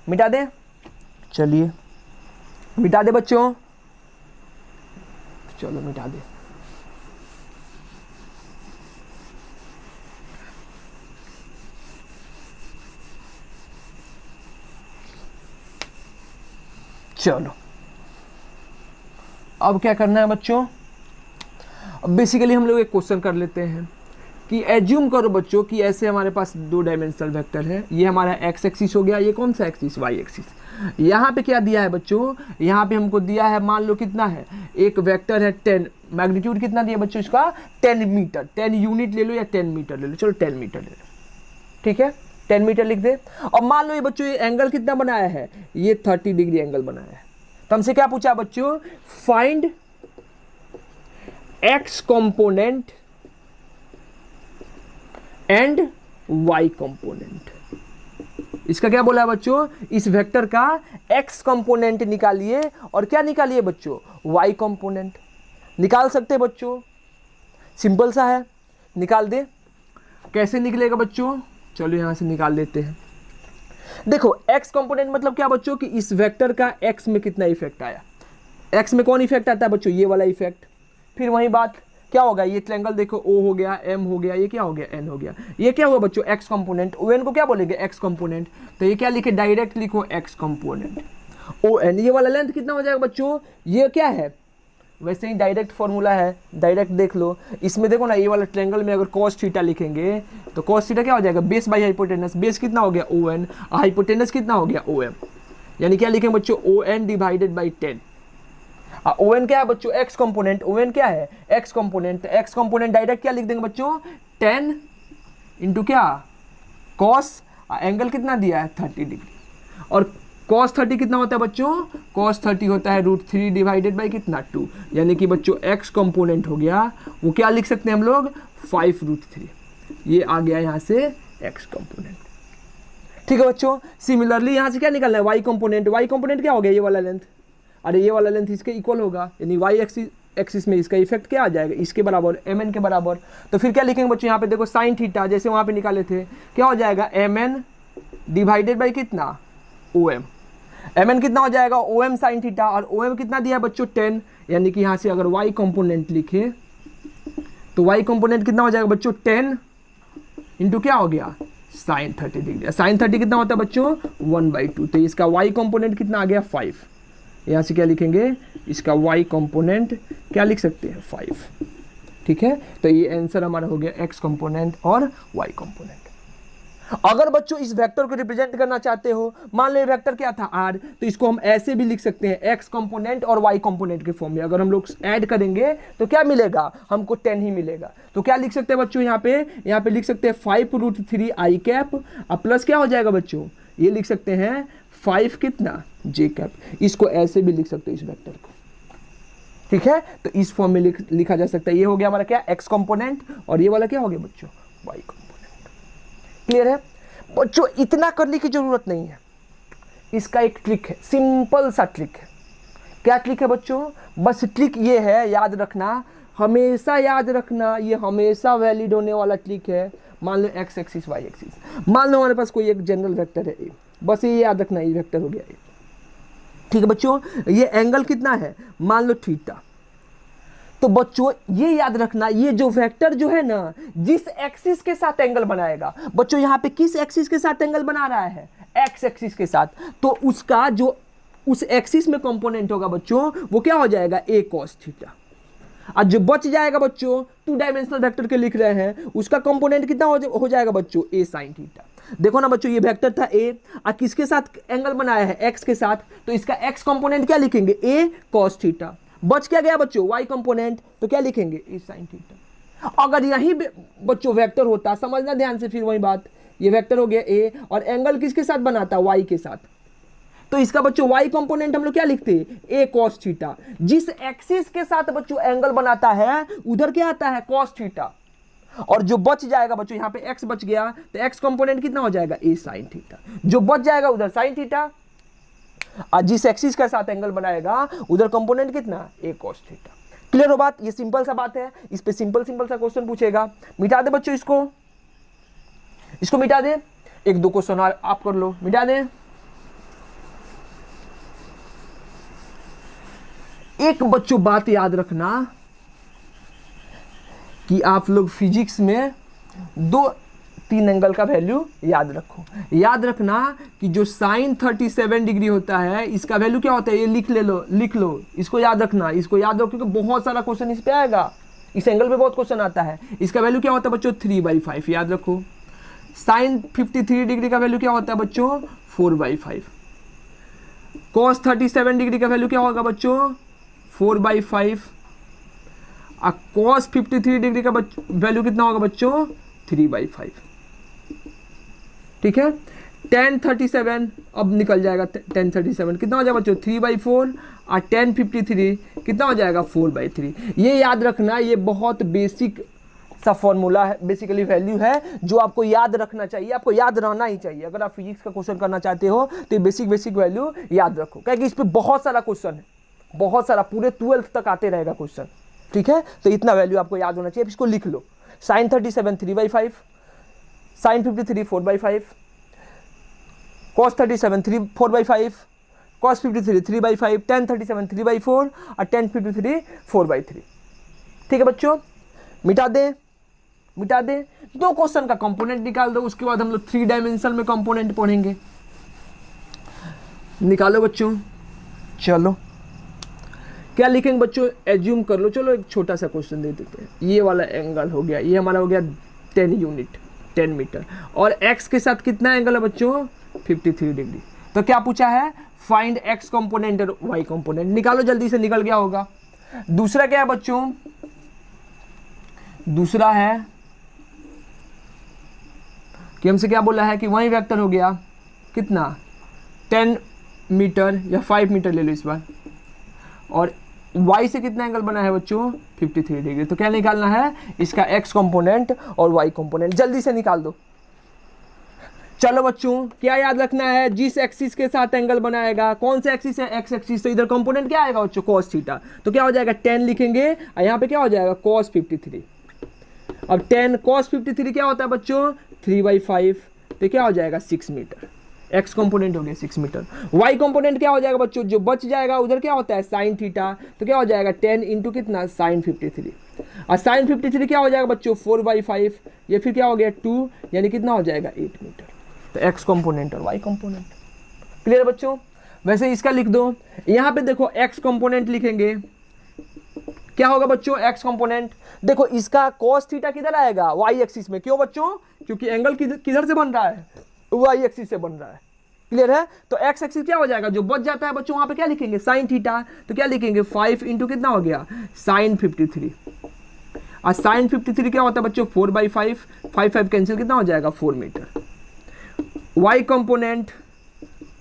Speaker 1: मिटा दे? चलिए मिटा दे बच्चों, चलो मिटा दे। चलो अब क्या करना है बच्चों, अब बेसिकली हम लोग एक क्वेश्चन कर लेते हैं कि एज्यूम करो बच्चों कि ऐसे हमारे पास 2 डायमेंशनल वेक्टर है, ये हमारा एक्स एक्सिस हो गया, ये कौन सा एक्सिस, वाई एक्सिस। यहाँ पे क्या दिया है बच्चों, यहाँ पे हमको दिया है, मान लो कितना है, एक वेक्टर है 10, मैग्नीट्यूड कितना दिया बच्चों इसका 10 मीटर, 10 यूनिट ले लो या 10 मीटर ले लो, चलो 10 मीटर ले लो, ठीक है 10 मीटर लिख दे। और मान लो ये बच्चों ये एंगल कितना बनाया है, ये 30 डिग्री एंगल बनाया है। तो हमसे क्या पूछा बच्चों, find X component and Y component. इसका क्या बोला है बच्चों, इस वेक्टर का एक्स कंपोनेंट निकालिए और क्या निकालिए बच्चों, वाई कंपोनेंट। निकाल सकते हैं बच्चों, सिंपल सा है, निकाल दे। कैसे निकलेगा बच्चों, चलो यहां से निकाल देते हैं। देखो एक्स कंपोनेंट मतलब क्या बच्चों कि इस वेक्टर का एक्स में कितना इफेक्ट आया, एक्स में कौन इफेक्ट आता है बच्चों, ये वाला इफेक्ट। फिर वही बात क्या होगा, ये ट्रायंगल देखो ओ हो गया, एम हो गया, ये क्या हो गया, एन हो गया, ये क्या हुआ बच्चों एक्स कंपोनेंट। ओ एन को क्या बोलेंगे, एक्स कंपोनेंट। तो ये क्या लिखे, डायरेक्ट लिखो एक्स कंपोनेंट ओ एन। ये वाला लेंथ कितना हो जाएगा बच्चों, ये क्या है, वैसे ही डायरेक्ट फॉर्मूला है, डायरेक्ट देख लो। इसमें देखो ना, ये वाला ट्रायंगल में अगर cos थीटा लिखेंगे तो cos थीटा क्या हो जाएगा, बेस बाई हाइपोटेनस। बेस कितना हो गया ओ एन, हाइपोटेनस कितना हो गया ओ एम। यानी क्या लिखेंगे बच्चों, O N divided by 10। O N क्या है बच्चों, एक्स कंपोनेंट। ओ एन क्या है, X component. X component direct क्या लिख देंगे बच्चों, 10 इंटू क्या cos, एंगल कितना दिया है 30 डिग्री। और cos 30 कितना होता है बच्चों, cos 30 होता है √3 डिवाइडेड बाई कितना 2। यानी कि बच्चों x कंपोनेंट हो गया, वो क्या लिख सकते हैं हम लोग 5√3। ये आ गया यहाँ से x कंपोनेंट, ठीक है बच्चों। सिमिलरली यहाँ से क्या निकलना है, y कंपोनेंट। y कंपोनेंट क्या हो गया, ये वाला लेंथ, अरे ये वाला लेंथ इसके इक्वल होगा, यानी y एक्सिस में इसका इफेक्ट क्या आ जाएगा, इसके बराबर, mn के बराबर। तो फिर क्या लिखेंगे बच्चों, यहाँ पे देखो साइन थीटा, जैसे वहाँ पे निकाले थे, क्या हो जाएगा mn डिवाइडेड बाई कितना om। mn कितना हो जाएगा, om साइन थीटा, और om कितना दिया है बच्चों 10। यानी कि यहाँ से अगर y कंपोनेंट लिखे तो y कंपोनेंट कितना हो जाएगा बच्चों 10 इंटू क्या हो गया साइन 30 डिग्री। साइन 30 कितना होता है बच्चों 1/2। तो इसका y कंपोनेंट कितना आ गया 5। यहाँ से क्या लिखेंगे, इसका y कंपोनेंट क्या लिख सकते हैं 5, ठीक है। तो ये आंसर हमारा हो गया x कंपोनेंट और y कंपोनेंट। अगर बच्चों इस वेक्टर को रिप्रेजेंट करना चाहते हो, मान लो ये वेक्टर क्या था r, तो इसको हम ऐसे भी लिख सकते हैं x कंपोनेंट और y कंपोनेंट के फॉर्म में। अगर हम लोग ऐड करेंगे तो क्या मिलेगा, हमको 10 ही मिलेगा। तो क्या लिख सकते हैं बच्चों, यहाँ पे लिख सकते हैं 5√3 i कैप, और प्लस क्या हो जाएगा बच्चों, ये लिख सकते हैं 5 कितना j कैप। इसको ऐसे भी लिख सकते हो इस वेक्टर को, ठीक है। तो इस फॉर्म में लिखा जा सकता है। ये हो गया हमारा क्या x कंपोनेंट, और ये वाला क्या हो गया बच्चों y कंपोनेंट। क्लियर है बच्चों, इतना करने की जरूरत नहीं है, इसका एक ट्रिक है, सिंपल सा ट्रिक है। क्या ट्रिक है बच्चों, बस ट्रिक ये है, याद रखना, हमेशा याद रखना, ये हमेशा वैलिड होने वाला ट्रिक है। मान लो x एक्सिस y एक्सिस, मान लो हमारे पास कोई एक जनरल वेक्टर है a, बस ये याद रखना, ये वेक्टर हो गया a, ठीक है बच्चों। ये एंगल कितना है, मान लो थीटा। तो बच्चों ये याद रखना, ये जो वेक्टर जो है ना, जिस एक्सिस के साथ एंगल बनाएगा, बच्चों यहाँ पे किस एक्सिस के साथ एंगल बना रहा है, एक्स एक्सिस के साथ, तो उसका जो उस एक्सिस में कंपोनेंट होगा बच्चों, वो क्या हो जाएगा a cos थीटा। और जो बच जाएगा बच्चों, 2 डायमेंशनल वेक्टर के लिख रहे हैं, उसका कंपोनेंट कितना हो जाएगा बच्चों a sin थीटा। देखो ना बच्चों, ये वेक्टर था a, और किसके साथ एंगल बनाया है, x के साथ, तो इसका x कंपोनेंट क्या लिखेंगे a cos थीटा। बच क्या गया बच्चों y कंपोनेंट, तो क्या लिखेंगे a sin थीटा। अगर यही बच्चों वेक्टर होता, समझना ध्यान से, फिर वही बात, ये वेक्टर हो गया a, और एंगल किसके साथ बनाता y के साथ, तो इसका बच्चों y कंपोनेंट हम लोग क्या लिखते हैं a cos थीटा। जिस एक्सिस के साथ बच्चों एंगल बनाता है उधर क्या आता है cos थीटा, और जो बच जाएगा बच्चों, यहाँ पे x बच गया, तो x कंपोनेंट कितना हो जाएगा a sin थीटा। जो बच जाएगा उधर sin थीटा, और जिस एक्सिस के साथ एंगल बनाएगा उधर कंपोनेंट कितना a cos थीटा। क्लियर हो बात, ये सिंपल सा बात है। इस पे सिंपल सा क्वेश्चन पूछेगा, मिटा दे बच्चों, इसको मिटा दे। 1-2 क्वेश्चन और आप कर लो, मिटा दे। एक बच्चों बात याद रखना कि आप लोग फिजिक्स में 2 तीन एंगल का वैल्यू याद रखो। याद रखना कि जो साइन 37 डिग्री होता है इसका वैल्यू क्या होता है, ये लिख लो, इसको याद रखना, इसको याद रखो क्योंकि बहुत सारा क्वेश्चन इस पे आएगा, इस एंगल पे बहुत क्वेश्चन आता है। इसका वैल्यू क्या होता है बच्चों, 3/5 याद रखो। साइन 53 डिग्री का वैल्यू क्या होता है बच्चों, 4/5। कॉस 37 डिग्री का वैल्यू क्या होगा बच्चों, 4/5। और कॉस 53 डिग्री का वैल्यू कितना होगा बच्चों, 3/5। ठीक है। tan 37 अब निकल जाएगा, tan 37 कितना हो जाएगा बच्चों, 3/4। और tan 53 कितना हो जाएगा, 4/3। ये याद रखना, ये बहुत बेसिक सा फॉर्मूला है, बेसिकली वैल्यू है जो आपको याद रखना चाहिए, आपको याद रहना ही चाहिए। अगर आप फिजिक्स का क्वेश्चन करना चाहते हो तो ये बेसिक वैल्यू याद रखो, क्योंकि इस पर बहुत सारा क्वेश्चन है, बहुत सारा, पूरे 12th तक आते रहेगा क्वेश्चन। ठीक है, तो इतना वैल्यू आपको याद होना चाहिए। इसको लिख लो, sine 37 3/5, sine 53 4/5, cos 37 4/5, cos 53 3/5, tan 37 3/4 और tan 53 4/3। ठीक है बच्चों, मिटा दें। दो क्वेश्चन का कंपोनेंट निकाल दो, उसके बाद हम लोग 3 डायमेंशन में कंपोनेंट पढ़ेंगे। निकालो बच्चों। चलो क्या लिखेंगे बच्चों, एज्यूम कर लो। चलो एक छोटा सा क्वेश्चन दे देते हैं। ये वाला एंगल हो गया, ये हमारा हो गया 10 यूनिट 10 मीटर, और x के साथ कितना एंगल है बच्चों, 53 डिग्री। तो क्या पूछा है, फाइंड x कंपोनेंट और y कंपोनेंट। निकालो जल्दी से, निकल गया होगा। दूसरा क्या है बच्चों, दूसरा है कि हमसे क्या बोला है कि वही वेक्टर हो गया कितना, 10 मीटर या 5 मीटर ले लो इस बार, और y से कितना एंगल बना है बच्चों, 53 डिग्री। तो क्या निकालना है, इसका x कंपोनेंट और y कंपोनेंट। जल्दी से निकाल दो। चलो बच्चों, क्या याद रखना है, जिस एक्सिस के साथ एंगल बनाएगा, कौन सा एक्सिस है, x एक्सिस, तो इधर कंपोनेंट क्या आएगा बच्चों, cos थीटा। तो क्या हो जाएगा, 10 लिखेंगे और यहाँ पे क्या हो जाएगा, cos 53। अब 10 cos 53 क्या होता है बच्चों, 3/5, तो क्या हो जाएगा 6 मीटर। x कंपोनेंट हो गया 6 मीटर। y कंपोनेंट क्या हो जाएगा बच्चों, जो बच जाएगा उधर क्या होता है, साइन थीटा, तो क्या हो जाएगा 10 इंटू कितना, साइन 53। और साइन 53 क्या हो जाएगा बच्चों, 4/5, ये फिर क्या हो गया 2, यानी कितना हो जाएगा 8 मीटर। तो x कंपोनेंट और y कंपोनेंट। क्लियर बच्चों। वैसे इसका लिख दो, यहाँ पे देखो x कंपोनेंट लिखेंगे, क्या होगा बच्चों, x कंपोनेंट। देखो इसका cos थीटा किधर आएगा, y एक्सिस में। क्यों बच्चों, क्योंकि एंगल किधर से बन रहा है, y एक्सिस से बन रहा है। क्लियर है। तो x एक्सिस क्या हो जाएगा, जो बच जाता है बच्चों वहां पे क्या लिखेंगे, साइन थीटा। तो क्या लिखेंगे, 5 इंटू कितना हो गया, साइन 53। और साइन 53 क्या होता है बच्चों, 4/5, 5 कैंसिल, कितना हो जाएगा 4 मीटर। y कंपोनेंट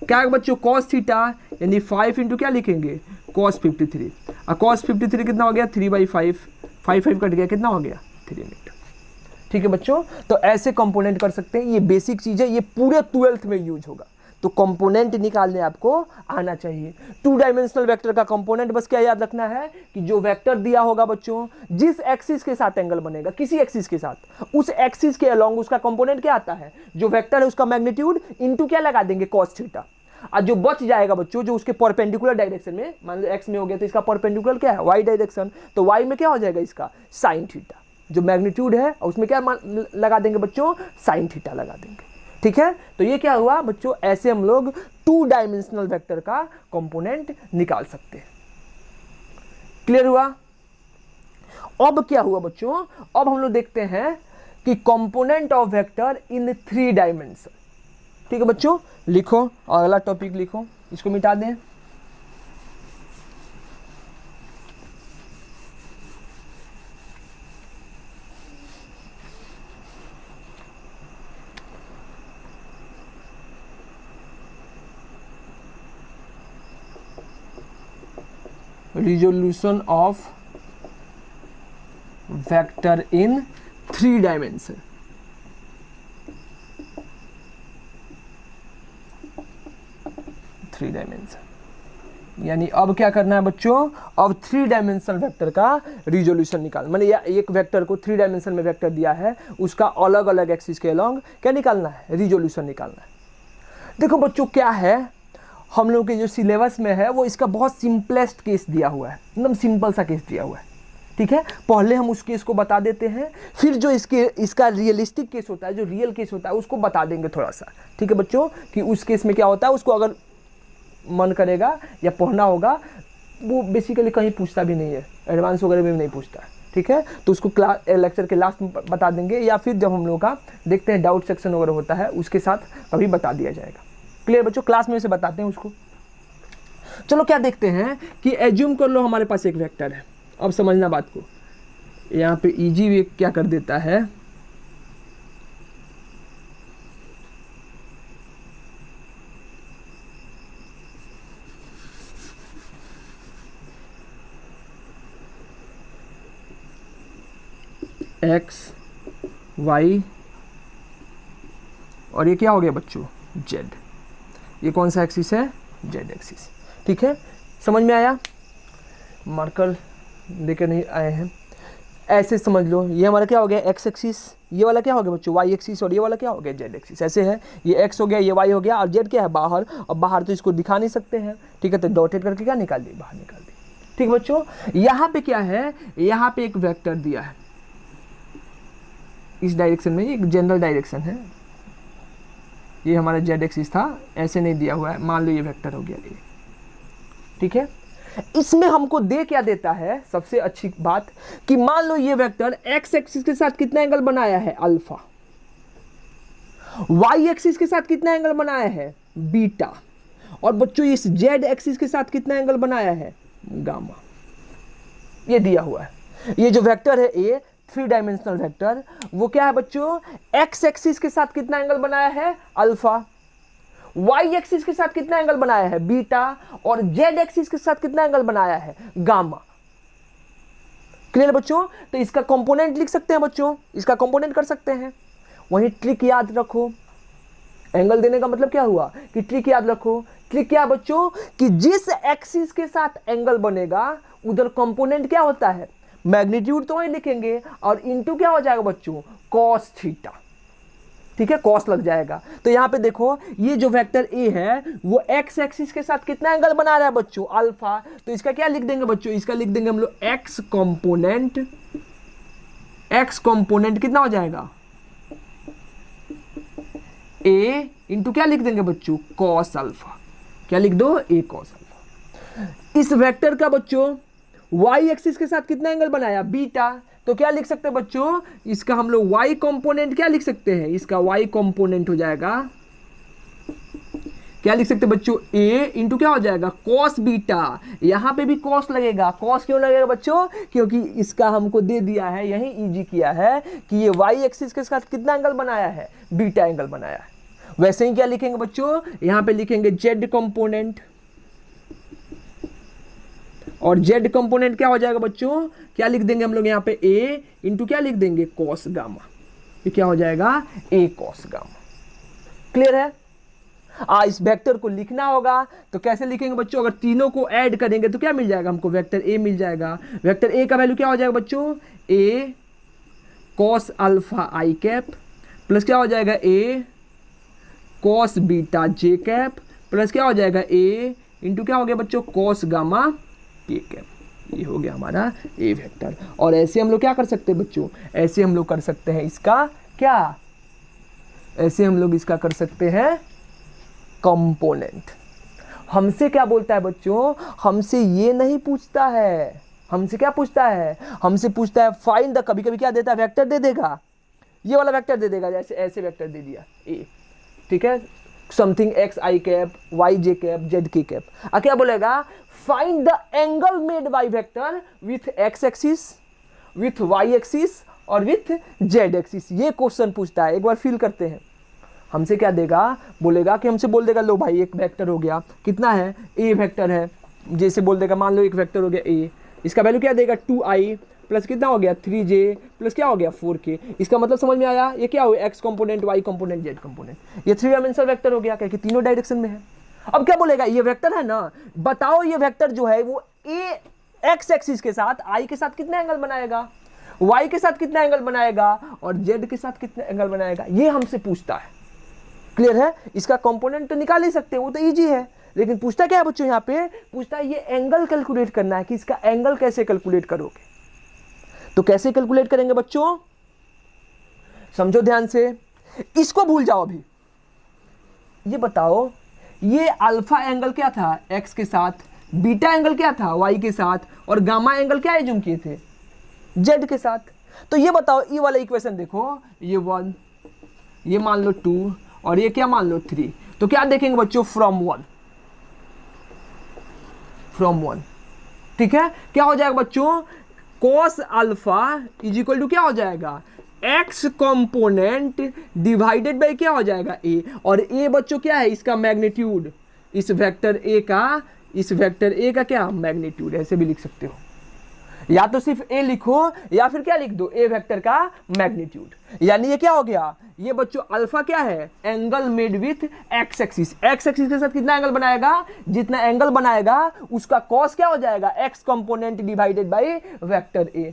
Speaker 1: क्या है बच्चों, cos थीटा, यानी 5 इंटू क्या लिखेंगे, cos 53। और cos 53 कितना हो गया, 3/5, 5 कट गया, कितना हो गया 3 मीटर। ठीक है बच्चों, तो ऐसे कंपोनेंट कर सकते हैं। ये बेसिक चीज है, ये पूरे 12th में यूज होगा। तो कंपोनेंट निकालने आपको आना चाहिए। 2 डायमेंशनल वेक्टर का कंपोनेंट बस क्या याद रखना है कि जो वेक्टर दिया होगा बच्चों, जिस एक्सिस के साथ एंगल बनेगा, किसी एक्सिस के साथ, उस एक्सिस के अलोंग उसका कंपोनेंट क्या आता है, जो वेक्टर है उसका मैग्नीट्यूड इंटू क्या लगा देंगे, cos थीटा। और जो बच जाएगा बच्चों, जो उसके परपेंडिकुलर डायरेक्शन में, मान लो x में हो गया तो इसका परपेंडिकुलर क्या है, y डायरेक्शन, तो y में क्या हो जाएगा इसका साइन थीटा। जो मैग्नीट्यूड है उसमें क्या लगा देंगे बच्चों, साइन थीटा लगा देंगे। ठीक है, तो ये क्या हुआ बच्चों, ऐसे हम लोग 2 डायमेंशनल वेक्टर का कंपोनेंट निकाल सकते हैं। क्लियर हुआ। अब क्या हुआ बच्चों, अब हम लोग देखते हैं कि component of vector in 3 dimension. ठीक है बच्चों, लिखो और अगला टॉपिक लिखो, इसको मिटा दें। resolution of vector in 3 dimension। यानी अब क्या करना है बच्चों, अब 3 डायमेंशनल वेक्टर का रिजोल्यूशन निकाल, मैंने एक वेक्टर को 3 डायमेंशन में वेक्टर दिया है, उसका अलग अलग एक्सिस के अलोंग क्या निकालना है, रिजोल्यूशन निकालना है। देखो बच्चों क्या है, हम लोग के जो सिलेबस में है वो इसका बहुत सिंपलेस्ट केस दिया हुआ है, एकदम सिंपल सा केस दिया हुआ है। ठीक है, पहले हम उस केस को बता देते हैं, फिर जो इसका रियलिस्टिक केस होता है, जो रियल केस होता है उसको बता देंगे थोड़ा सा। ठीक है बच्चों, कि उस केस में क्या होता है, उसको अगर मन करेगा या पढ़ना होगा, वो बेसिकली कहीं पूछता भी नहीं है, एडवांस वगैरह में भी नहीं पूछता है। ठीक है, तो उसको लेक्चर के लास्ट में बता देंगे, या फिर जब हम लोग का देखते हैं डाउट सेक्शन वगैरह होता है उसके साथ कभी बता दिया जाएगा। क्लियर बच्चों, क्लास में से बताते हैं उसको। चलो क्या देखते हैं कि एज्यूम कर लो हमारे पास एक वेक्टर है। अब समझना बात को, यहाँ पे इजी वे क्या कर देता है, एक्स वाई और ये क्या हो गया बच्चों, जेड। ये कौन सा एक्सिस है, जेड एक्सिस। ठीक है, समझ में आया, मार्कर लेकर नहीं आए हैं, ऐसे समझ लो। ये हमारा क्या हो गया, एक्स एक्सिस, ये वाला क्या हो गया बच्चों, वाई एक्सिस, और ये वाला क्या हो गया, जेड एक्सिस। ऐसे है, ये एक्स हो गया, ये वाई हो गया, और जेड क्या है, बाहर। और बाहर तो इसको दिखा नहीं सकते हैं, ठीक है, तो डॉटेड करके क्या निकाल दी, बाहर निकाल दी। ठीक बच्चों, यहाँ पे क्या है, यहाँ पे एक वेक्टर दिया है इस डायरेक्शन में, एक जनरल डायरेक्शन है, ये हमारा जेड एक्सिस था, ऐसे नहीं दिया हुआ है, मान लो ये वेक्टर हो गया ये। ठीक है, इसमें हमको दे क्या देता है, सबसे अच्छी बात, कि मान लो ये वेक्टर एक्स एक्सिस के साथ कितना एंगल बनाया है, अल्फा, वाई एक्सिस के साथ कितना एंगल बनाया है, बीटा, और बच्चों इस जेड एक्सिस के साथ कितना एंगल बनाया है, गामा। ये दिया हुआ है। ये जो वेक्टर है ए, 3 डायमेंशनल वेक्टर, वो क्या है बच्चों, एक्स एक्सिस के साथ कितना एंगल बनाया है, अल्फा, वाई एक्सिस के साथ कितना एंगल बनाया है, बीटा, और जेड एक्सिस के साथ कितना एंगल बनाया है, गामा। क्लियर बच्चों, तो इसका कंपोनेंट लिख सकते हैं बच्चों, इसका कंपोनेंट कर सकते हैं। वही ट्रिक याद रखो, एंगल देने का मतलब क्या हुआ कि ट्रिक याद रखो। ट्रिक क्या बच्चों, कि जिस एक्सिस के साथ एंगल बनेगा उधर कंपोनेंट क्या होता है, मैग्नीट्यूड तो वही लिखेंगे, और इनटू क्या हो जाएगा बच्चों, कॉस थीटा। ठीक है, कॉस लग जाएगा। तो यहां पे देखो, ये जो वेक्टर ए है वो एक्स एक्सिस के साथ कितना एंगल बना रहा है बच्चों, अल्फा। तो इसका क्या लिख देंगे बच्चों, इसका लिख देंगे हम लोग एक्स कंपोनेंट। एक्स कंपोनेंट कितना हो जाएगा, ए इंटू क्या लिख देंगे बच्चों, कॉस अल्फा। क्या लिख दो, ए कॉस अल्फा। इस वेक्टर का बच्चों वाई एक्सिस के साथ कितना एंगल बनाया, बीटा। तो क्या लिख सकते हैं बच्चों, इसका हम लोग y कंपोनेंट क्या लिख सकते हैं, इसका y कंपोनेंट हो जाएगा, क्या लिख सकते हैं बच्चों, a इंटू क्या हो जाएगा, cos बीटा। यहां पे भी cos लगेगा। cos क्यों लगेगा बच्चों, क्योंकि इसका हमको दे दिया है, यही इजी किया है कि ये y एक्सिस के साथ कितना एंगल बनाया है, बीटा एंगल बनाया है। वैसे ही क्या लिखेंगे बच्चों, यहां पे लिखेंगे z कंपोनेंट, और z कंपोनेंट क्या हो जाएगा बच्चों, क्या लिख देंगे हम लोग यहाँ पे a इंटू क्या लिख देंगे, कॉस गामा। ये क्या हो जाएगा, a कॉस गामा। क्लियर है। इस वेक्टर को लिखना होगा तो कैसे लिखेंगे बच्चों, अगर तीनों को ऐड करेंगे तो क्या मिल जाएगा हमको, वेक्टर a मिल जाएगा। वेक्टर a का वैल्यू क्या हो जाएगा बच्चों, a cos alpha I cap plus क्या हो जाएगा, a cos beta J cap plus क्या हो जाएगा, a इंटू क्या हो गया बच्चों, कॉस गामा के कैप। ये हो गया हमारा ए वेक्टर। और ऐसे हम लोग क्या कर सकते हैं बच्चों, ऐसे हम लोग कर सकते हैं इसका क्या, ऐसे हम लोग इसका कर सकते हैं कंपोनेंट। हमसे क्या बोलता है बच्चों, हमसे ये नहीं पूछता है, हमसे क्या पूछता है, हमसे पूछता है फाइंड द, कभी कभी क्या देता है, वेक्टर दे देगा, ये वाला वेक्टर दे देगा, जैसे ऐसे वेक्टर दे दिया ए, ठीक है, something X I cap, Y J cap, Z की कैप। अब क्या बोलेगा, find the angle made by vector with X axis, with Y axis और विथ जेड एक्सिस। ये क्वेश्चन पूछता है, एक बार फील करते हैं। हमसे क्या देगा, बोलेगा कि हमसे बोल देगा, लो भाई एक वेक्टर हो गया, कितना है, ए वेक्टर है, जैसे बोल देगा, मान लो एक वेक्टर हो गया ए, इसका वैल्यू क्या देगा, 2i प्लस कितना हो गया, 3j प्लस क्या हो गया, 4k। इसका मतलब समझ में आया, ये क्या हो, X component, Y component, Z component. ये 3 डायमेंशनल वेक्टर हो गया, क्योंकि तीनों डायरेक्शन में है। अब क्या बोलेगा, ये वेक्टर है ना, बताओ ये वेक्टर जो है वो ए एक्स एक्सिस के साथ, आई के साथ कितना एंगल बनाएगा, वाई के साथ कितना एंगल बनाएगा, और जेड के साथ कितना एंगल बनाएगा, ये हमसे पूछता है। क्लियर है। इसका कंपोनेंट तो निकाल ही सकते हैं, वो तो इजी है, लेकिन पूछता क्या है बच्चों, यहाँ पे पूछता है ये एंगल कैलकुलेट करना है कि इसका एंगल कैसे कैलकुलेट करोगे। तो कैसे कैलकुलेट करेंगे बच्चों, समझो ध्यान से, इसको भूल जाओ अभी। ये बताओ, ये अल्फा एंगल क्या था x के साथ, बीटा एंगल क्या था y के साथ, और गामा एंगल क्या एज्यूम किए थे z के साथ। तो ये बताओ, ये वाला इक्वेशन देखो, ये 1, ये मान लो 2, और ये क्या मान लो 3। तो क्या देखेंगे बच्चों, फ्रॉम 1, ठीक है। क्या हो जाएगा बच्चों, cos alpha is equal to क्या हो जाएगा, x कंपोनेंट डिवाइडेड बाय क्या हो जाएगा a, और a बच्चों क्या है, इसका मैग्नीट्यूड, इस वेक्टर a का क्या मैग्नीट्यूड, ऐसे भी लिख सकते हो, या तो सिर्फ a लिखो या फिर क्या लिख दो, a वेक्टर का मैग्नीट्यूड। यानी ये क्या हो गया, ये बच्चों अल्फा क्या है, angle made with x axis के साथ कितना एंगल बनाएगा, जितना एंगल बनाएगा उसका कॉस क्या हो जाएगा, x component divided by vector a।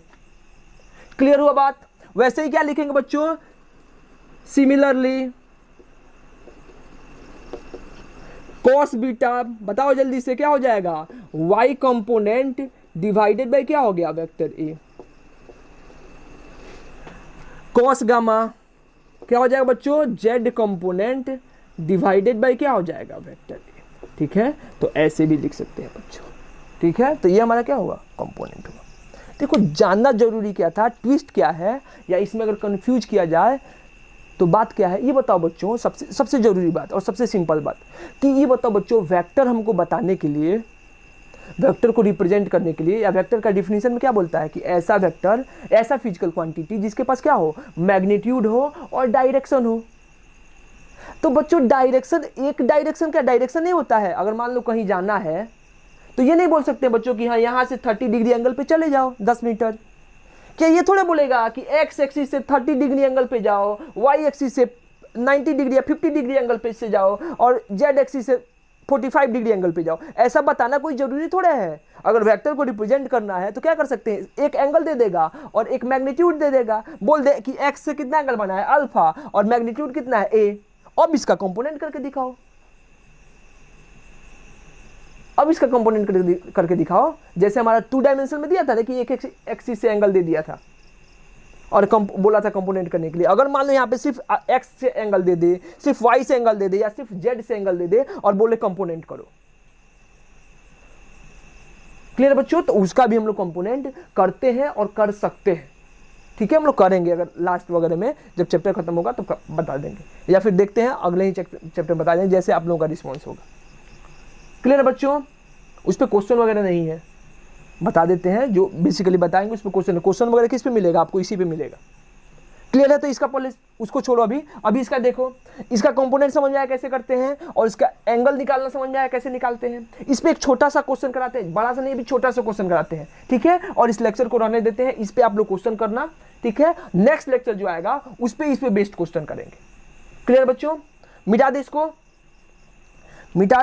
Speaker 1: Clear हुआ बात। वैसे ही क्या लिखेंगे बच्चों, सिमिलरली cos बीटा, बताओ जल्दी से, क्या हो जाएगा, y कंपोनेंट डिवाइडेड बाय क्या हो गया, वेक्टर a। cos गामा क्या हो जाएगा बच्चों, z कंपोनेंट डिवाइडेड बाय क्या हो जाएगा, वेक्टर a। ठीक है, तो ऐसे भी लिख सकते हैं बच्चों। ठीक है, तो ये हमारा क्या हुआ, कंपोनेंट हुआ। देखो जानना जरूरी क्या था, ट्विस्ट क्या है, या इसमें अगर कंफ्यूज किया जाए तो बात क्या है, ये बताओ बच्चों। सबसे जरूरी बात और सबसे सिंपल बात कि ये बताओ बच्चों, वेक्टर हमको बताने के लिए, वेक्टर को रिप्रेजेंट करने के लिए, या वेक्टर का डिफिनीशन में क्या बोलता है कि ऐसा वेक्टर, ऐसा फिजिकल क्वांटिटी जिसके पास क्या हो, मैग्नीट्यूड हो और डायरेक्शन हो। तो बच्चों डायरेक्शन, एक डायरेक्शन क्या डायरेक्शन नहीं होता है। अगर मान लो कहीं जाना है तो ये नहीं बोल सकते बच्चों कि हाँ यहाँ से 30 डिग्री एंगल पे चले जाओ 10 मीटर। क्या ये थोड़े बोलेगा कि एक्स एक्सिस से 30 डिग्री एंगल पे जाओ, वाई एक्सिस से 90 डिग्री या 50 डिग्री एंगल पे से जाओ, और जेड एक्सिस से 45 डिग्री एंगल पे जाओ। ऐसा बताना कोई जरूरी थोड़ा है। अगर वेक्टर को रिप्रेजेंट करना है तो क्या कर सकते हैं, एक एंगल दे देगा और एक मैग्नीट्यूड दे देगा, बोल दे कि एक्स से कितना एंगल बना है अल्फा और मैग्नीट्यूड कितना है ए, अब इसका कंपोनेंट करके दिखाओ, अब इसका कंपोनेंट करके दिखाओ। जैसे हमारा 2 डायमेंशन में दिया था ना कि एक एक्सिस से एंगल दे दिया था और बोला था कंपोनेंट करने के लिए। अगर मान लो यहाँ पे सिर्फ एक्स से एंगल दे दे, सिर्फ वाई से एंगल दे दे, या सिर्फ जेड से एंगल दे दे और बोले कंपोनेंट करो। क्लियर बच्चों, तो उसका भी हम लोग कंपोनेंट करते हैं और कर सकते हैं। ठीक है, हम लोग करेंगे अगर लास्ट वगैरह में जब चैप्टर खत्म होगा तो बता देंगे, या फिर देखते हैं अगले ही चैप्टर बता देंगे जैसे आप लोगों का रिस्पॉन्स होगा। क्लियर है बच्चों, उस पर क्वेश्चन वगैरह नहीं है, बता देते हैं जो बेसिकली बताएंगे उस पर क्वेश्चन वगैरह किस पे मिलेगा, आपको इसी पे मिलेगा। क्लियर है, तो इसका पहले उसको छोड़ो, अभी इसका देखो, इसका कंपोनेंट समझ में आया कैसे करते हैं, और इसका एंगल निकालना समझ में आया कैसे निकालते हैं। इस पे एक छोटा सा क्वेश्चन कराते हैं, बड़ा सा नहीं, भी छोटा सा क्वेश्चन कराते हैं। ठीक है, और इस लेक्चर को रहने देते हैं, इस पे आप लोग क्वेश्चन करना। ठीक है, नेक्स्ट लेक्चर जो आएगा उस पे इस पे बेस्ड क्वेश्चन करेंगे। क्लियर बच्चों, मिटा दे इसको, मिटा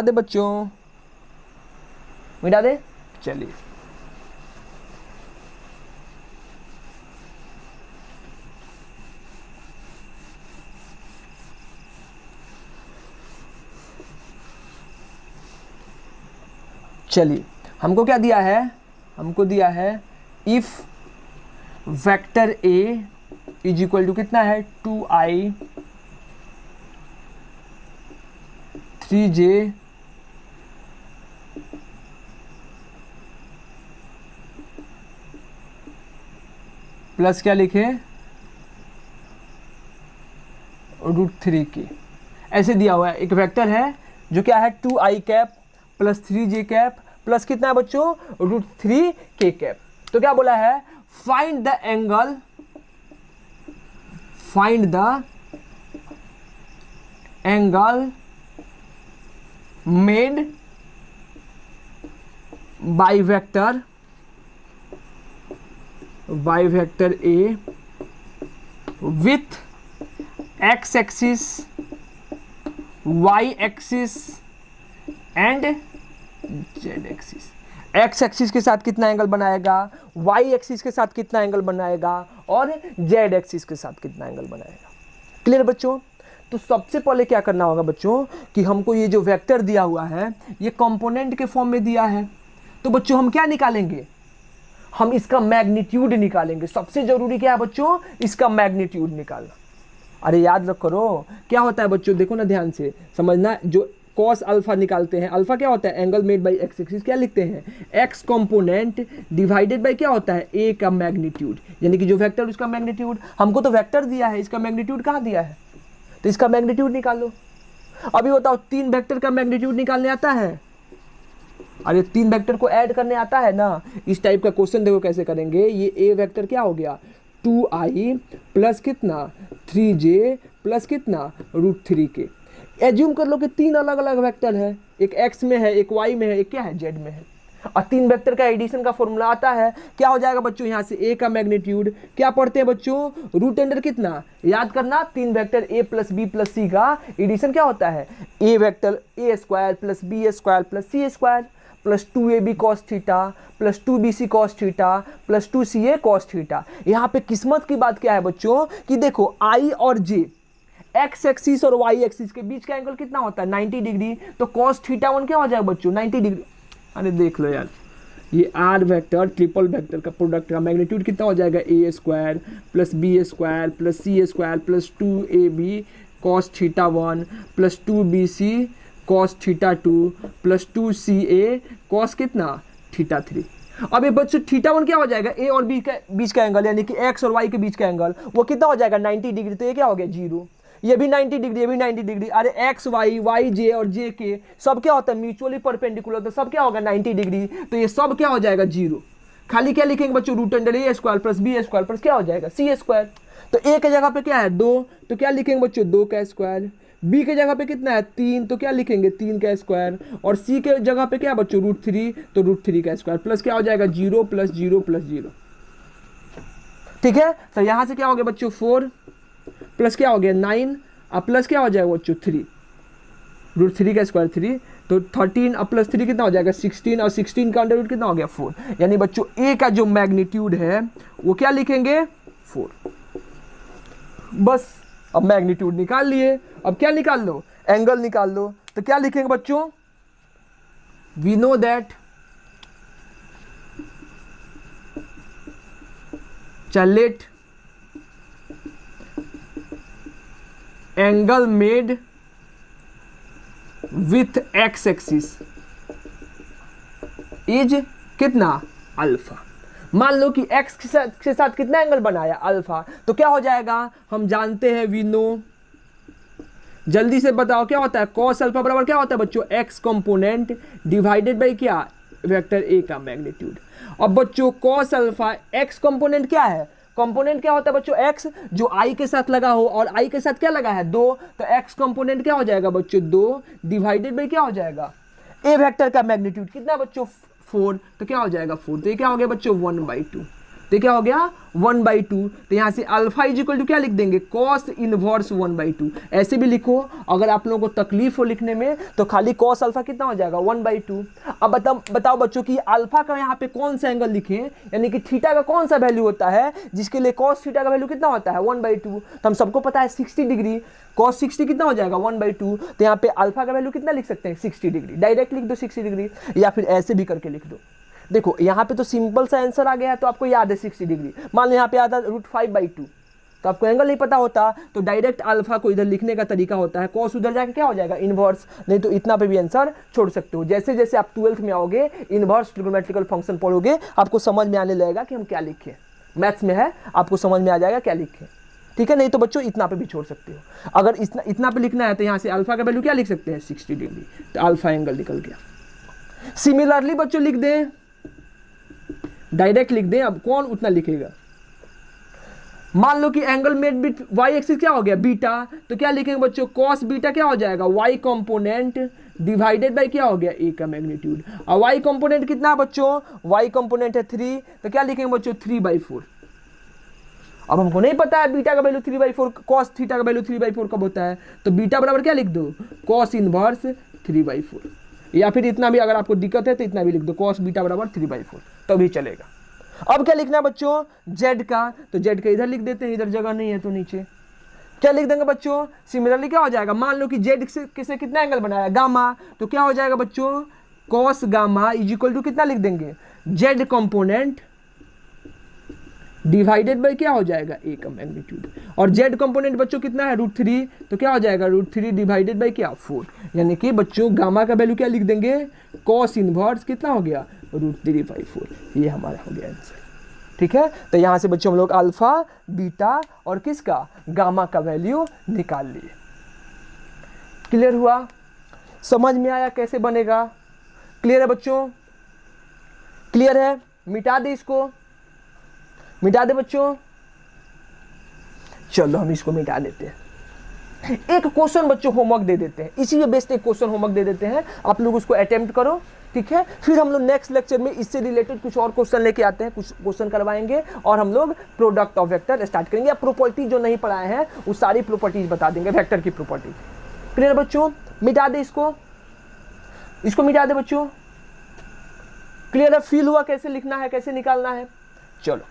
Speaker 1: दे बच्चों, मिटा दे। चलिए हमको क्या दिया है, हमको दिया है if vector A is equal to कितना है 2i 3j प्लस क्या लिखे √3 की, ऐसे दिया हुआ है। एक वेक्टर है जो क्या है 2i cap plus 3j cap plus कितना है बच्चों √3k कैप। तो क्या बोला है, find the angle made by vector A with x axis, y axis and z axis. x axis के साथ कितना एंगल बनाएगा, y एक्सिस के साथ कितना एंगल बनाएगा, और z एक्सिस के साथ कितना एंगल बनाएगा। क्लियर बच्चों, तो सबसे पहले क्या करना होगा बच्चों कि हमको ये जो वेक्टर दिया हुआ है ये कंपोनेंट के फॉर्म में दिया है। तो बच्चों हम क्या निकालेंगे, हम इसका मैग्नीट्यूड निकालेंगे। सबसे जरूरी क्या है बच्चों, इसका मैग्नीट्यूड निकालना। अरे याद रख करो क्या होता है बच्चों, देखो ना ध्यान से समझना। जो कॉस अल्फा निकालते हैं, अल्फा क्या होता है, angle made by x axis, क्या लिखते हैं, एक्स कंपोनेंट डिवाइडेड बाई क्या होता है, ए का मैग्नीट्यूड, यानी कि जो वेक्टर उसका मैग्नीट्यूड। हमको तो वेक्टर दिया है, इसका मैग्नीट्यूड कहाँ दिया है, तो इसका मैग्नीट्यूड निकाल लो। अभी बताओ 3 वेक्टर का मैग्नीट्यूड निकालने आता है? अरे 3 वेक्टर को ऐड करने आता है ना। इस टाइप का क्वेश्चन देखो कैसे करेंगे। ये ए वेक्टर क्या हो गया, 2i प्लस कितना 3j प्लस कितना √3k। एज्यूम कर लो कि 3 अलग अलग वेक्टर है, एक x में है, एक y में है, एक क्या है z में है, और 3 वेक्टर का एडिशन का फॉर्मूला आता है। क्या हो जाएगा बच्चों, यहाँ से a का मैग्नीट्यूड क्या पढ़ते हैं बच्चों, रूट अंडर कितना, याद करना 3 vector a plus b plus c का एडिशन क्या होता है, a vector a square plus b square plus c square plus 2ab cos theta plus 2bc cos theta plus 2ca cos theta. यहाँ पे किस्मत की बात क्या है बच्चों कि देखो i और j एक्स एक्सिस और वाई एक्सिस के बीच का एंगल कितना होता है 90 डिग्री, तो cos थीटा 1 क्या हो जाएगा बच्चों 90 डिग्री। अरे देख लो यार, ये आर वेक्टर ट्रिपल वेक्टर का प्रोडक्ट का मैग्नीट्यूड कितना हो जाएगा, a square plus B square plus c square plus 2ab cos theta 1 plus 2bc cos theta 2 plus 2ca cos कितना थीटा 3। अब ये बच्चों थीटा 1 क्या हो जाएगा, ए और बी के बीच का एंगल, यानी कि एक्स और वाई के बीच का एंगल, वो कितना हो जाएगा 90 डिग्री। तो ये क्या हो गया 0, ये भी 90 डिग्री, ये भी 90 डिग्री। अरे एक्स वाई, वाई जे और जे के सब क्या होता है म्यूचुअली परपेंडिकुलर, तो सब क्या होगा 90 डिग्री। तो ये सब क्या हो जाएगा 0। खाली क्या लिखेंगे बच्चों, रूट अंडर ए square plus B square plus क्या हो जाएगा सी स्क्वायर। तो ए के जगह पे क्या है 2, तो क्या लिखेंगे बच्चों 2 का स्क्वायर। बी के जगह पे कितना है 3, तो क्या लिखेंगे 3 का स्क्वायर। और सी के जगह पे क्या है बच्चों √3, तो √3 का स्क्वायर प्लस क्या हो जाएगा 0 प्लस 0 प्लस 0। ठीक है, तो यहाँ से क्या हो गया बच्चों 4 प्लस क्या हो गया 9 अब प्लस क्या हो जाएगा बच्चों 3, √3 का स्क्वायर 3, तो 13 अब प्लस 3 कितना हो जाएगा 16, और 16 का अंडर रूट कितना हो गया 4। यानी बच्चों ए का जो मैग्नीट्यूड है वो क्या लिखेंगे 4। बस अब मैग्नीट्यूड निकाल लिए, अब क्या निकाल लो, एंगल निकाल लो। तो क्या लिखेंगे बच्चों, we know that let angle made with X axis is कितना अल्फा। मान लो कि x के साथ कितना एंगल बनाया अल्फा, तो क्या हो जाएगा हम जानते हैं वी नो। जल्दी से बताओ क्या होता है cos अल्फा बराबर क्या होता है बच्चों x कंपोनेंट डिवाइडेड बाई क्या वेक्टर a का मैग्नीट्यूड। अब बच्चों cos अल्फा x कंपोनेंट क्या है, कंपोनेंट क्या होता है बच्चों x जो i के साथ लगा हो, और i के साथ क्या लगा है 2, तो x कंपोनेंट क्या हो जाएगा बच्चों 2 डिवाइडेड बाई क्या हो जाएगा a वेक्टर का मैग्नीट्यूड कितना बच्चों 4, तो क्या हो जाएगा 4। तो ये क्या हो गया बच्चों 1/2, तो ये क्या हो गया 1/2। तो यहाँ से अल्फा इज इक्वल टू क्या लिख देंगे cos इनवर्स 1/2। ऐसे भी लिखो, अगर आप लोगों को तकलीफ हो लिखने में तो खाली cos अल्फा कितना हो जाएगा 1/2। अब बताओ बच्चों कि अल्फा का यहाँ पे कौन सा एंगल लिखें, यानी कि थीटा का कौन सा वैल्यू होता है जिसके लिए cos थीटा का वैल्यू कितना होता है 1/2। तो हम सबको पता है 60 डिग्री, cos 60 कितना हो जाएगा 1/2। तो यहाँ पे अल्फा का वैल्यू कितना लिख सकते हैं 60 डिग्री, डायरेक्ट लिख दो 60 डिग्री, या फिर ऐसे भी करके लिख दो। देखो यहाँ पे तो सिंपल सा आंसर आ गया है, तो आपको याद है 60 डिग्री। मान लो यहाँ पे आता √5/2, तो आपको एंगल नहीं पता होता, तो डायरेक्ट अल्फा को इधर लिखने का तरीका होता है cos उधर जाके क्या हो जाएगा इनवर्स, नहीं तो इतना पे भी आंसर छोड़ सकते हो। जैसे जैसे आप 12th में आओगे इनवर्स ट्रिग्नोमेट्रिकल फंक्शन पढ़ोगे आपको समझ में आने लगेगा कि हम क्या लिखें, मैथ्स में है आपको समझ में आ जाएगा क्या लिखें। ठीक है, नहीं तो बच्चों इतना पे भी छोड़ सकते हो। अगर इतना पे लिखना है तो यहाँ से अल्फा का वैल्यू क्या लिख सकते हैं 60 डिग्री, तो अल्फा एंगल निकल गया। सिमिलरली बच्चों लिख दें, डायरेक्ट लिख दें, अब कौन उतना लिखेगा। मान लो कि angle made with Y axis क्या हो गया बीटा, तो क्या लिखेंगे बच्चों cos बीटा क्या हो जाएगा वाई कंपोनेंट डिवाइडेड बाय क्या हो गया ए का मैग्नीट्यूड। और वाई कंपोनेंट कितना है बच्चों, वाई कंपोनेंट है 3, तो क्या लिखेंगे बच्चों 3/4। अब हमको नहीं पता है बीटा का वैल्यू 3/4, cos थीटा का वैल्यू 3/4 कब होता है, तो बीटा बराबर क्या लिख दो cos इनवर्स 3/4, या फिर इतना भी अगर आपको दिक्कत है तो इतना भी लिख दो cos बीटा बराबर 3/4, तो भी चलेगा। अब क्या लिखना है बच्चों z का, तो z का इधर लिख देते हैं, इधर जगह नहीं है तो नीचे क्या लिख देंगे बच्चों। सिमिलरली क्या हो जाएगा, मान लो कि z से कितना एंगल बनाया गामा, तो क्या हो जाएगा बच्चों cos gamma is equal to कितना लिख देंगे z कंपोनेंट डिवाइडेड बाई क्या हो जाएगा ए का मैग्नीट्यूड, और जेड कंपोनेंट बच्चों कितना है √3, तो क्या हो जाएगा √3 डिवाइडेड बाई क्या 4, यानी कि बच्चों गामा का वैल्यू क्या लिख देंगे, कॉस इनवर्स कितना हो गया √3/4, ये हमारा हो गया आंसर। ठीक है, तो यहाँ से बच्चों हम लोग अल्फा बीटा और किसका गामा का वैल्यू निकाल लिए। क्लियर हुआ, समझ में आया कैसे बनेगा, क्लियर है बच्चों, क्लियर है, मिटा दे इसको, मिटा दे बच्चों, चलो हम इसको मिटा देते हैं। एक क्वेश्चन बच्चों होमवर्क दे देते हैं, इसी में बेस्ट एक क्वेश्चन होमवर्क दे देते हैं, आप लोग उसको अटेम्प्ट करो, ठीक है। फिर हम लोग नेक्स्ट लेक्चर में इससे रिलेटेड कुछ और क्वेश्चन लेके आते हैं, कुछ क्वेश्चन करवाएंगे और हम लोग प्रोडक्ट ऑफ वेक्टर स्टार्ट करेंगे, या प्रॉपर्टी जो नहीं पढ़ाए हैं वो सारी प्रॉपर्टीज बता देंगे वेक्टर की प्रॉपर्टी। क्लियर बच्चों, मिटा दे इसको, इसको मिटा दे बच्चों, क्लियर है, फील हुआ कैसे लिखना है कैसे निकालना है। चलो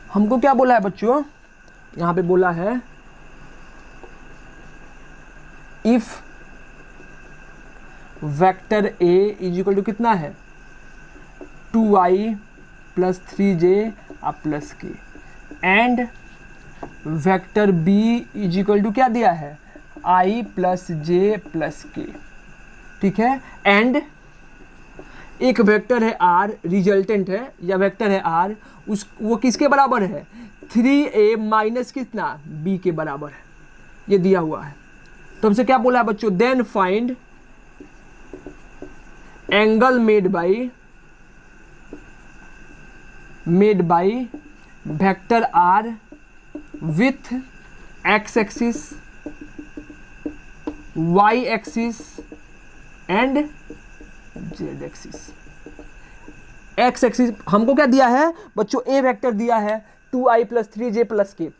Speaker 1: हमको क्या बोला है बच्चों, यहां पे बोला है if vector A is equal to कितना है 2i + 3j + k and vector B is equal to क्या दिया है i + j + k, ठीक है। एंड एक वेक्टर है r, रिजल्टेंट है या वेक्टर है r, उस वो किसके बराबर है 3a - कितना b के बराबर है, ये दिया हुआ है। तो हमसे क्या बोला है बच्चों, then find angle made by vector r with x axis y axis and z axis. x axis हमको क्या दिया है बच्चों, ए वेक्टर दिया है 2i + 3j + k,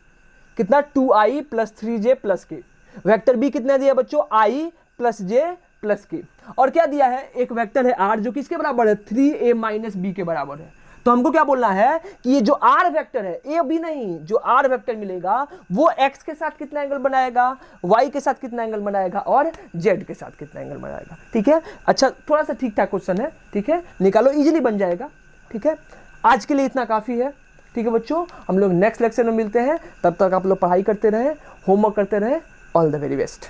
Speaker 1: कितना 2i + 3j + k। Vector B कितना दिया बच्चों i + j + k, और क्या दिया है एक वेक्टर है r जो किसके बराबर है 3a - b के बराबर है। तो हमको क्या बोलना है कि ये जो r वेक्टर है, ए बी नहीं, जो r वेक्टर मिलेगा वो x के साथ कितना एंगल बनाएगा, y के साथ कितना एंगल बनाएगा और z के साथ कितना एंगल बनाएगा। ठीक है, अच्छा थोड़ा सा ठीक ठाक क्वेश्चन है, ठीक है, निकालो, इजीली बन जाएगा। ठीक है, आज के लिए इतना काफ़ी है। ठीक है बच्चों, हम लोग नेक्स्ट लेक्चर में मिलते हैं, तब तक आप लोग पढ़ाई करते रहें, होमवर्क करते रहें। All the very best.